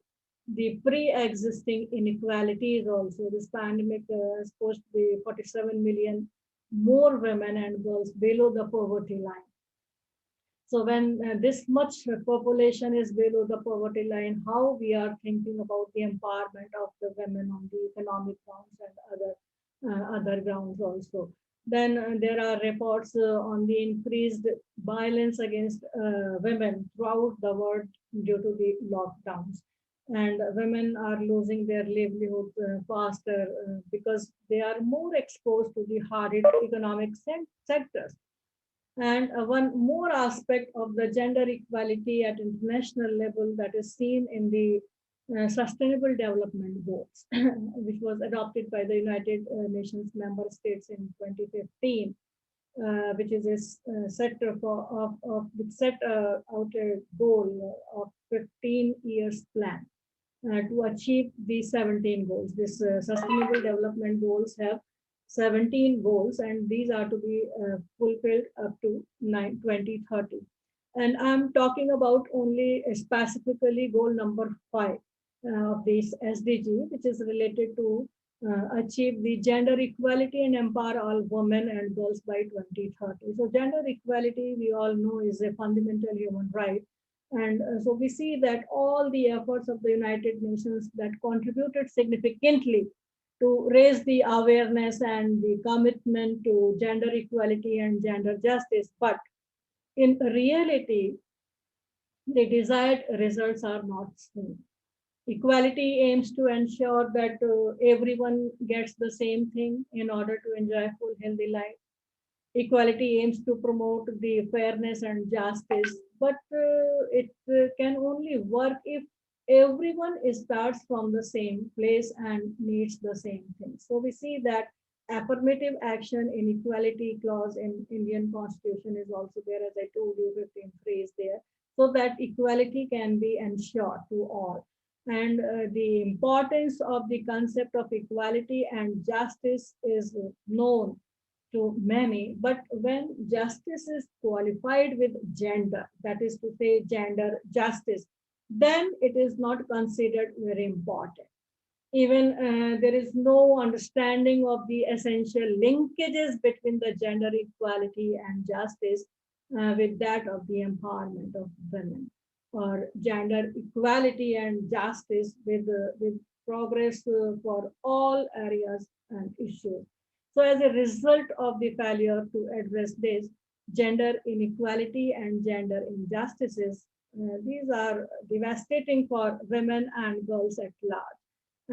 S2: the pre-existing inequalities also. This pandemic has pushed the 47 million more women and girls below the poverty line. So when this much population is below the poverty line, how we are thinking about the empowerment of the women on the economic grounds and other grounds also. Then there are reports on the increased violence against women throughout the world due to the lockdowns, and women are losing their livelihood faster because they are more exposed to the hard economic sectors. And one more aspect of the gender equality at international level that is seen in the Sustainable Development Goals, which was adopted by the United Nations member states in 2015, which is a sector which set out a goal of 15 years plan to achieve these 17 goals. This Sustainable Development Goals have 17 goals, and these are to be fulfilled up to 2030. And I'm talking about only specifically goal number 5 of this SDG, which is related to achieve the gender equality and empower all women and girls by 2030. So gender equality, we all know, is a fundamental human right. And so we see that all the efforts of the United Nations that contributed significantly to raise the awareness and the commitment to gender equality and gender justice. But in reality, the desired results are not seen. Equality aims to ensure that everyone gets the same thing in order to enjoy full healthy life. Equality aims to promote the fairness and justice, but it can only work if everyone starts from the same place and needs the same thing. So we see that affirmative action in equality clause in Indian Constitution is also there, as I told you, 15 phrase there, so that equality can be ensured to all. And the importance of the concept of equality and justice is known to many, but when justice is qualified with gender, that is to say gender justice, then it is not considered very important. Even there is no understanding of the essential linkages between the gender equality and justice with that of the empowerment of women, or gender equality and justice with progress for all areas and issues. So as a result of the failure to address this, gender inequality and gender injustices, these are devastating for women and girls at large,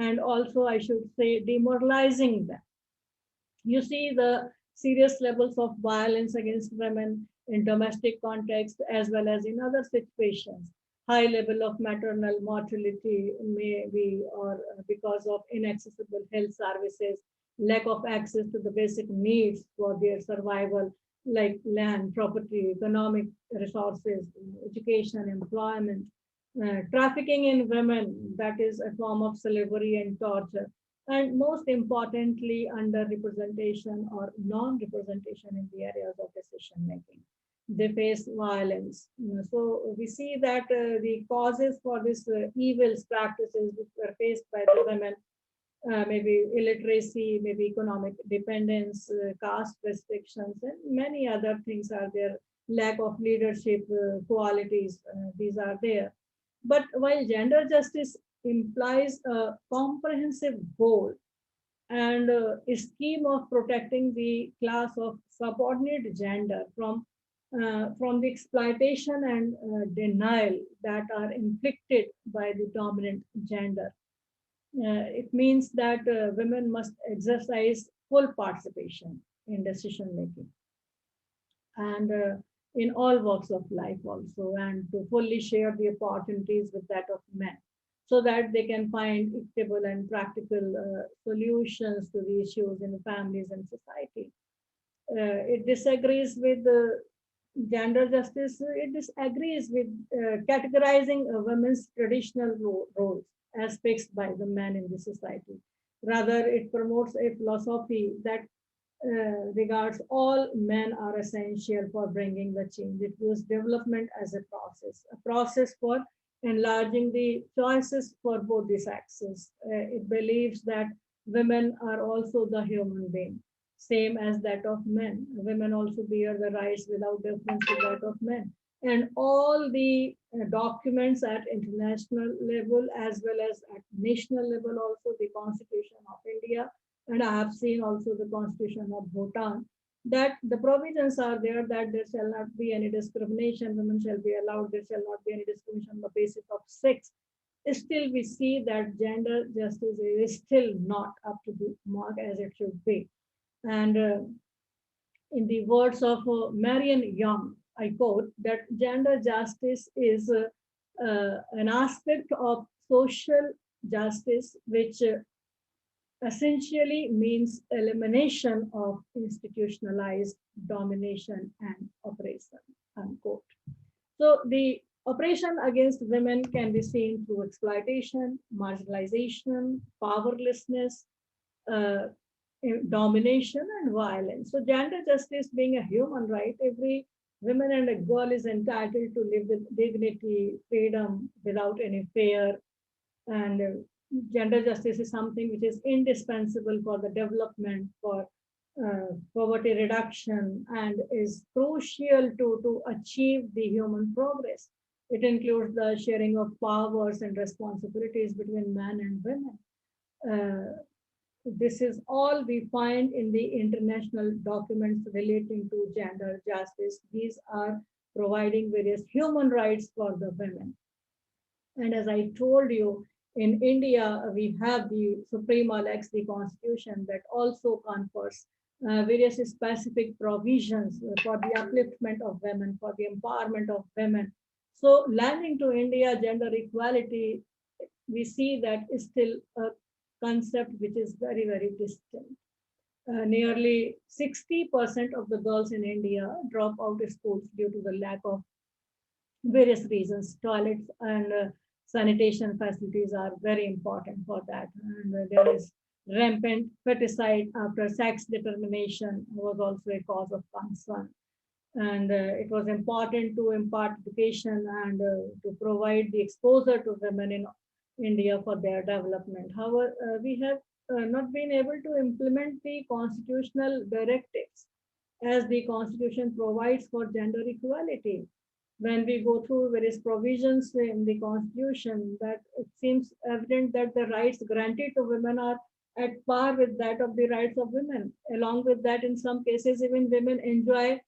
S2: and also I should say demoralizing them. You see the serious levels of violence against women in domestic context as well as in other situations. High level of maternal mortality may be or because of inaccessible health services, lack of access to the basic needs for their survival, like land, property, economic resources, education, employment, trafficking in women, that is a form of slavery and torture, and most importantly, underrepresentation or non-representation in the areas of decision making. They face violence. So we see that the causes for this evils practices which were faced by the women, maybe illiteracy, maybe economic dependence, caste restrictions, and many other things are there. Lack of leadership qualities, these are there. But while gender justice implies a comprehensive goal and a scheme of protecting the class of subordinate gender from the exploitation and denial that are inflicted by the dominant gender. It means that women must exercise full participation in decision making and in all walks of life also, and to fully share the opportunities with that of men so that they can find equitable and practical solutions to the issues in the families and society. It disagrees with the gender justice. It disagrees with categorizing a women's traditional roles as fixed by the men in the society. Rather, it promotes a philosophy that regards all men are essential for bringing the change. It views development as a process for enlarging the choices for both the sexes. It believes that women are also the human being, same as that of men. Women also bear the rights without difference to that of men. And all the documents at international level as well as at national level, also the Constitution of India, and I have seen also the Constitution of Bhutan, that the provisions are there that there shall not be any discrimination, women shall be allowed, there shall not be any discrimination on the basis of sex. Still, we see that gender justice is still not up to the mark as it should be. And in the words of Marion Young, I quote that gender justice is an aspect of social justice which essentially means elimination of institutionalized domination and oppression, unquote. So the oppression against women can be seen through exploitation, marginalization, powerlessness, uh, domination, and violence. So gender justice being a human right, every woman and a girl is entitled to live with dignity, freedom, without any fear, and gender justice is something which is indispensable for the development, for poverty reduction, and is crucial to achieve the human progress. It includes the sharing of powers and responsibilities between men and women. This is all we find in the international documents relating to gender justice. These are providing various human rights for the women. And as I told you, in India, we have the Suprema Lex, the Constitution, that also confers various specific provisions for the upliftment of women, for the empowerment of women. So, landing to India, gender equality, we see that is still a concept which is very, very distant. Nearly 60% of the girls in India drop out of schools due to the lack of various reasons. Toilets and sanitation facilities are very important for that. And there is rampant feticide after sex determination was also a cause of concern. And it was important to impart education and to provide the exposure to women in India for their development. However, we have not been able to implement the constitutional directives as the constitution provides for gender equality. When we go through various provisions in the constitution, that it seems evident that the rights granted to women are at par with that of the rights of women. Along with that, in some cases, even women enjoy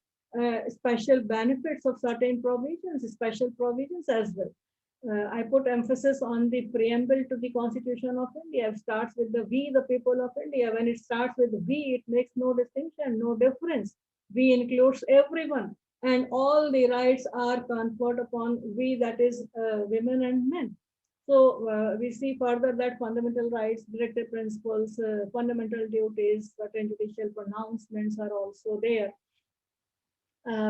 S2: special benefits of certain provisions, special provisions as well. I put emphasis on the preamble to the Constitution of India. It starts with the we, the people of India. When it starts with we, it makes no distinction, no difference. We includes everyone, and all the rights are conferred upon we, that is, women and men. So we see further that fundamental rights, directive principles, fundamental duties, certain judicial pronouncements are also there.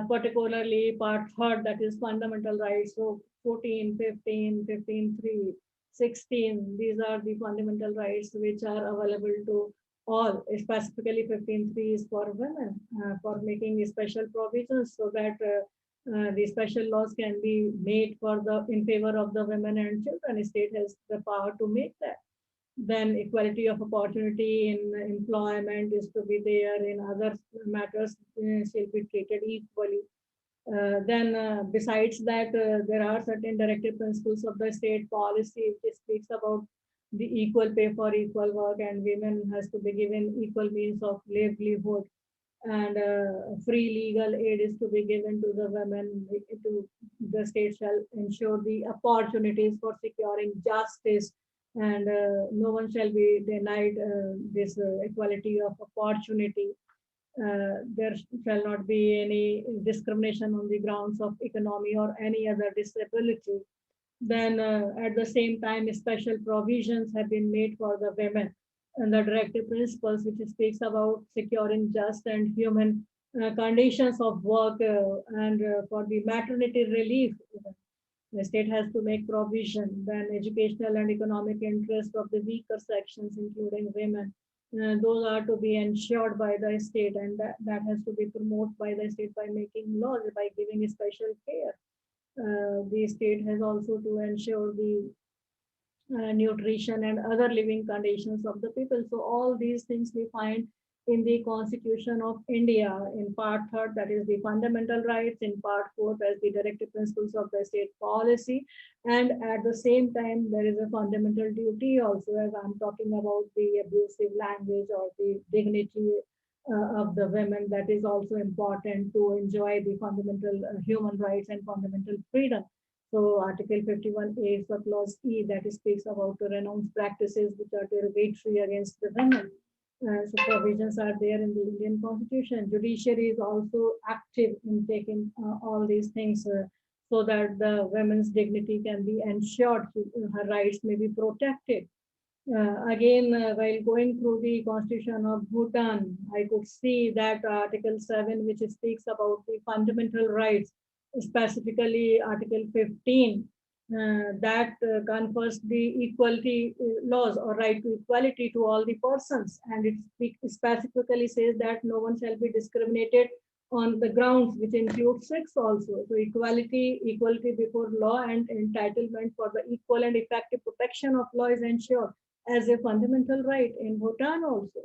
S2: Particularly part third, that is fundamental rights. So 14, 15, 15.3, 16, these are the fundamental rights which are available to all. Specifically 15.3 is for women, for making special provisions so that the special laws can be made for the in favor of the women and children. The state has the power to make that. Then equality of opportunity in employment is to be there. In other matters, shall be treated equally. Then besides that, there are certain directive principles of the state policy which speaks about the equal pay for equal work, and women has to be given equal means of livelihood, and free legal aid is to be given to the women. To the state shall ensure the opportunities for securing justice, and no one shall be denied this equality of opportunity. There shall not be any discrimination on the grounds of economy or any other disability. Then at the same time, special provisions have been made for the women and the directive principles, which speaks about securing just and human conditions of work, and for the maternity relief. The state has to make provision. Then educational and economic interest of the weaker sections, including women, those are to be ensured by the state, and that has to be promoted by the state by making laws, by giving special care. The state has also to ensure the nutrition and other living conditions of the people. So all these things we find in the Constitution of India in part third, that is the fundamental rights, in part fourth as the directive principles of the state policy. And at the same time, there is a fundamental duty also, as I'm talking about the abusive language or the dignity of the women, that is also important to enjoy the fundamental human rights and fundamental freedom. So Article 51A clause E, that speaks about to renounce practices which are derogatory against the women. So provisions are there in the Indian Constitution. Judiciary is also active in taking all these things so that the women's dignity can be ensured, her rights may be protected. Again, while going through the Constitution of Bhutan, I could see that Article 7, which speaks about the fundamental rights, specifically Article 15, that confers the equality laws or right to equality to all the persons. And it specifically says that no one shall be discriminated on the grounds which include sex also. So equality before law and entitlement for the equal and effective protection of law is ensured as a fundamental right in Bhutan also.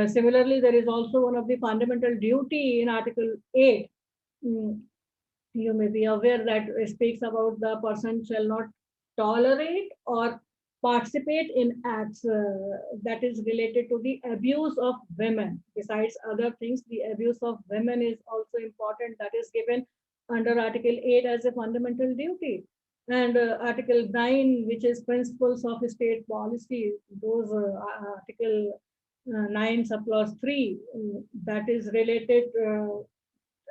S2: Similarly, there is also one of the fundamental duty in Article 8. You may be aware that it speaks about the person shall not tolerate or participate in acts that is related to the abuse of women. Besides other things, the abuse of women is also important. That is given under Article 8 as a fundamental duty. And Article 9, which is principles of state policy, those Article 9 subclause 3, that is related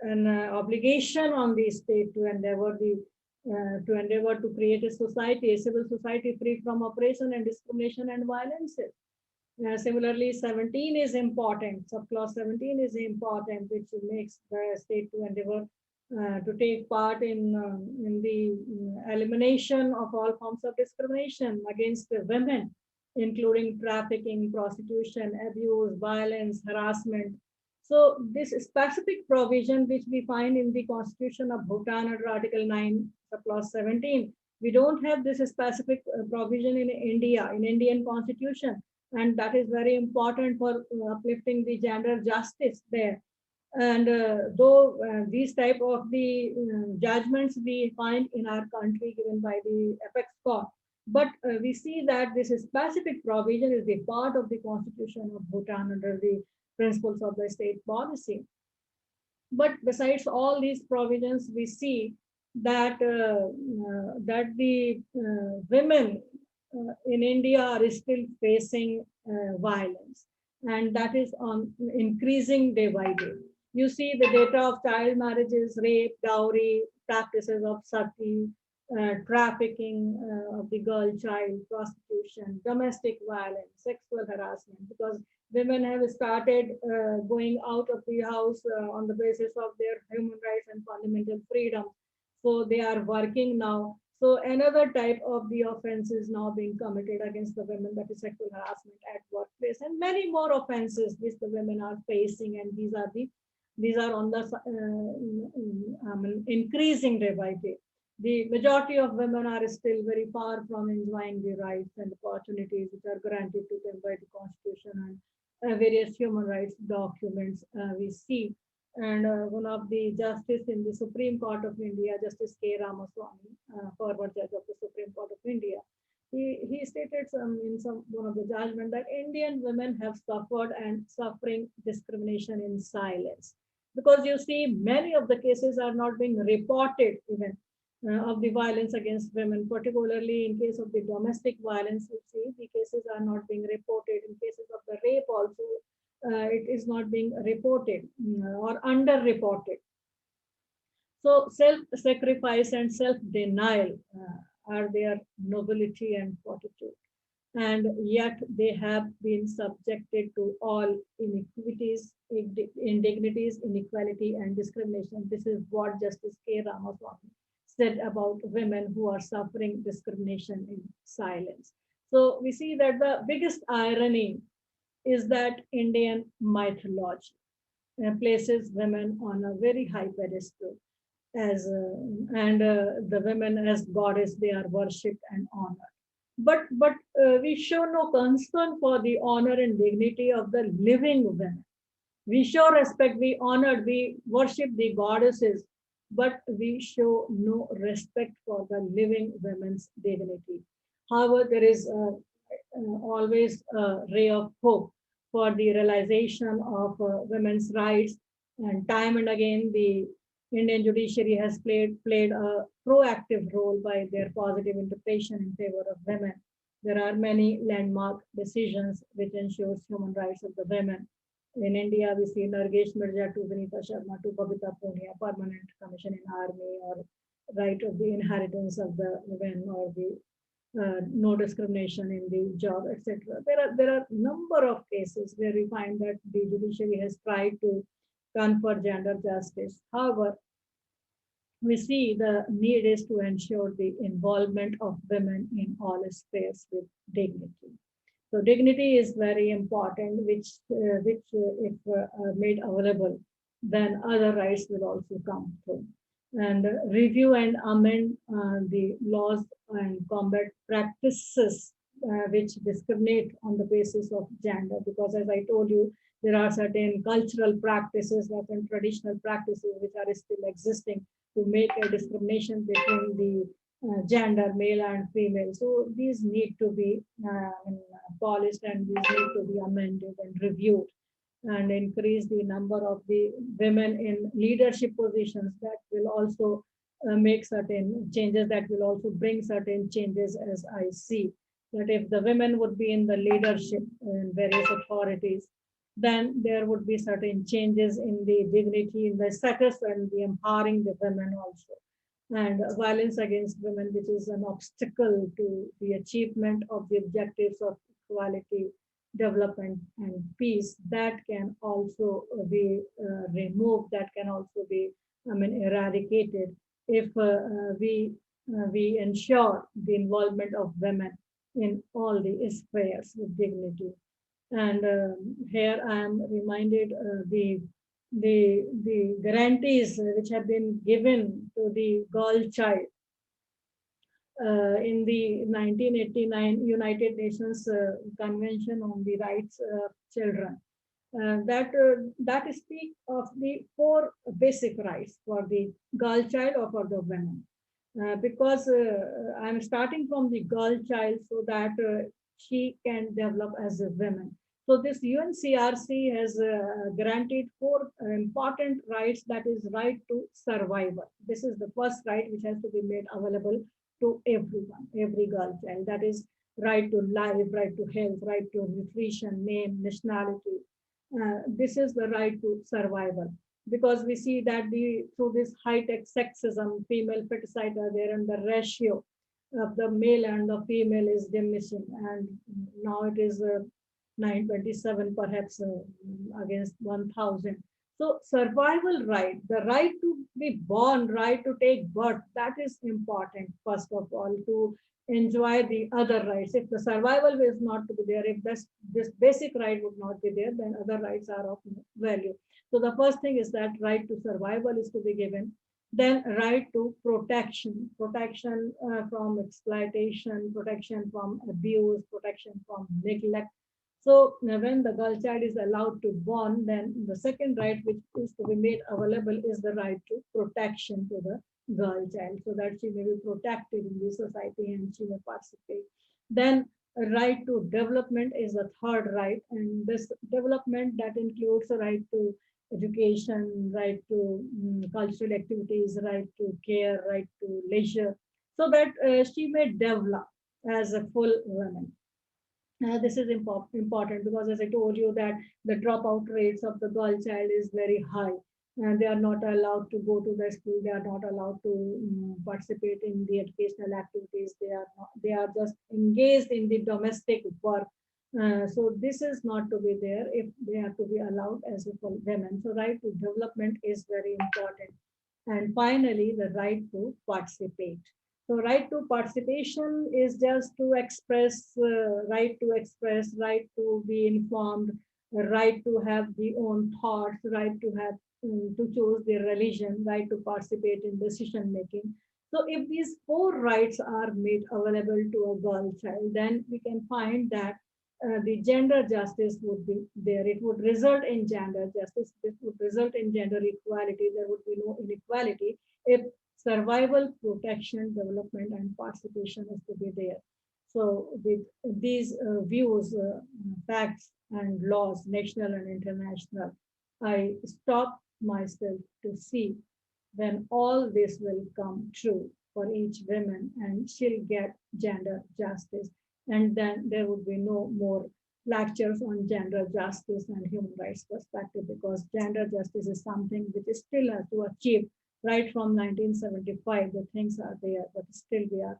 S2: an obligation on the state to endeavor to create a society, a civil society free from oppression and discrimination and violence. Similarly, 17 is important. Subclause 17 is important, which makes the state to endeavor to take part in the elimination of all forms of discrimination against the women, including trafficking, prostitution, abuse, violence, harassment. So this specific provision which we find in the Constitution of Bhutan under Article 9, clause 17, We don't have this specific provision in India, in Indian constitution, and that is very important for uplifting the gender justice there. And though these type of the judgments we find in our country given by the apex court, but we see that this specific provision is the part of the constitution of Bhutan under the principles of the state policy. But besides all these provisions, we see that that the women in India are still facing violence, and that is on increasing day by day. You see the data of child marriages, rape, dowry, practices of sati, trafficking of the girl child, prostitution, domestic violence, sexual harassment, because women have started going out of the house on the basis of their human rights and fundamental freedom. So they are working now. So another type of the offense is now being committed against the women, that is sexual harassment at workplace, and many more offenses which the women are facing, and these are on the increasing day by day. The majority of women are still very far from enjoying the rights and opportunities which are granted to them by the constitution and various human rights documents we see. And one of the justice in the Supreme Court of India, Justice K. Ramaswamy, former judge of the Supreme Court of India, he stated one of the judgment that Indian women have suffered and suffering discrimination in silence, because you see many of the cases are not being reported even of the violence against women, particularly in case of the domestic violence. You see the cases are not being reported. In cases of the rape also, it is not being reported or underreported. So self-sacrifice and self-denial are their nobility and fortitude. And yet they have been subjected to all inequities, indignities, inequality, and discrimination. This is what Justice K. Ramaswamy said about women who are suffering discrimination in silence. So we see that the biggest irony is that Indian mythology places women on a very high pedestal as and the women as goddess, they are worshipped and honored. But we show no concern for the honor and dignity of the living women. We show respect, we honor, we worship the goddesses, but we show no respect for the living women's dignity. However, there is always a ray of hope for the realization of women's rights. And time and again, the Indian judiciary has played a proactive role by their positive interpretation in favor of women. There are many landmark decisions which ensures human rights of the women. In India, we see Nargesh Mirza to Vinita Sharma to Babita Punia, permanent commission in army, or right of the inheritance of the women, or the no discrimination in the job, etc. There are number of cases where we find that the judiciary has tried to confer gender justice. However, we see the need is to ensure the involvement of women in all spheres with dignity. So dignity is very important, which if made available, then other rights will also come through. And review and amend the laws and combat practices which discriminate on the basis of gender. Because as I told you, there are certain cultural practices, certain traditional practices which are still existing to make a discrimination between the gender, male and female. So these need to be polished, and these need to be amended and reviewed, and increase the number of the women in leadership positions. That will also make certain changes, that will also bring certain changes, as I see that if the women would be in the leadership in various authorities, then there would be certain changes in the dignity, in the status, and the empowering the women also. And violence against women, which is an obstacle to the achievement of the objectives of equality, development, and peace, that can also be removed, that can also be eradicated if we ensure the involvement of women in all the spheres with dignity. And here I am reminded the guarantees which have been given to the girl child in the 1989 United Nations Convention on the Rights of Children. That speak of the four basic rights for the girl child or for the women. Because I'm starting from the girl child so that she can develop as a woman. So this UNCRC has granted four important rights, that is right to survival. This is the first right which has to be made available to everyone, every girl child. That is right to life, right to health, right to nutrition, name, nationality. This is the right to survival, because we see that through this high-tech sexism, female feticide are there, and the ratio of the male and the female is diminishing, and now it is 927 perhaps against 1000. So survival right, the right to be born, right to take birth, that is important first of all, to enjoy the other rights. If the survival is not to be there, if this basic right would not be there, then other rights are of no value. So the first thing is that right to survival is to be given. Then right to protection, protection from exploitation, protection from abuse, protection from neglect. So when the girl child is allowed to born, then the second right which is to be made available is the right to protection to the girl child, so that she may be protected in the society and she may participate. Then a right to development is a third right, and this development that includes a right to education, right to cultural activities, right to care, right to leisure, so that she may develop as a full woman. This is important because, as I told you, that the dropout rates of the girl child is very high, and they are not allowed to go to the school. They are not allowed to participate in the educational activities. They are just engaged in the domestic work. So this is not to be there if they are to be allowed as a full women. So right to development is very important. And finally, the right to participate. So right to participation is just to express, right to express, right to be informed, right to have the own thoughts, right to have to choose their religion, right to participate in decision making. So if these four rights are made available to a girl child, then we can find that the gender justice would be there. It would result in gender justice. It would result in gender equality. There would be no inequality if survival, protection, development, and participation is to be there. So with these views, facts, and laws, national and international, I stop myself to see when all this will come true for each woman and she'll get gender justice. And then there would be no more lectures on gender justice and human rights perspective, because gender justice is something which is still has to achieve. Right from 1975, the things are there, but still we are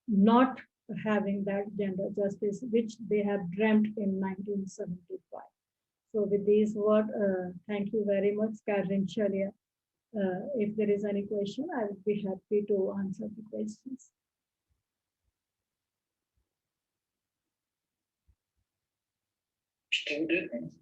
S2: not having that gender justice which they have dreamt in 1975. So with these words, thank you very much, Karen Sharia. If there is any question, I would be happy to answer the questions.
S3: Student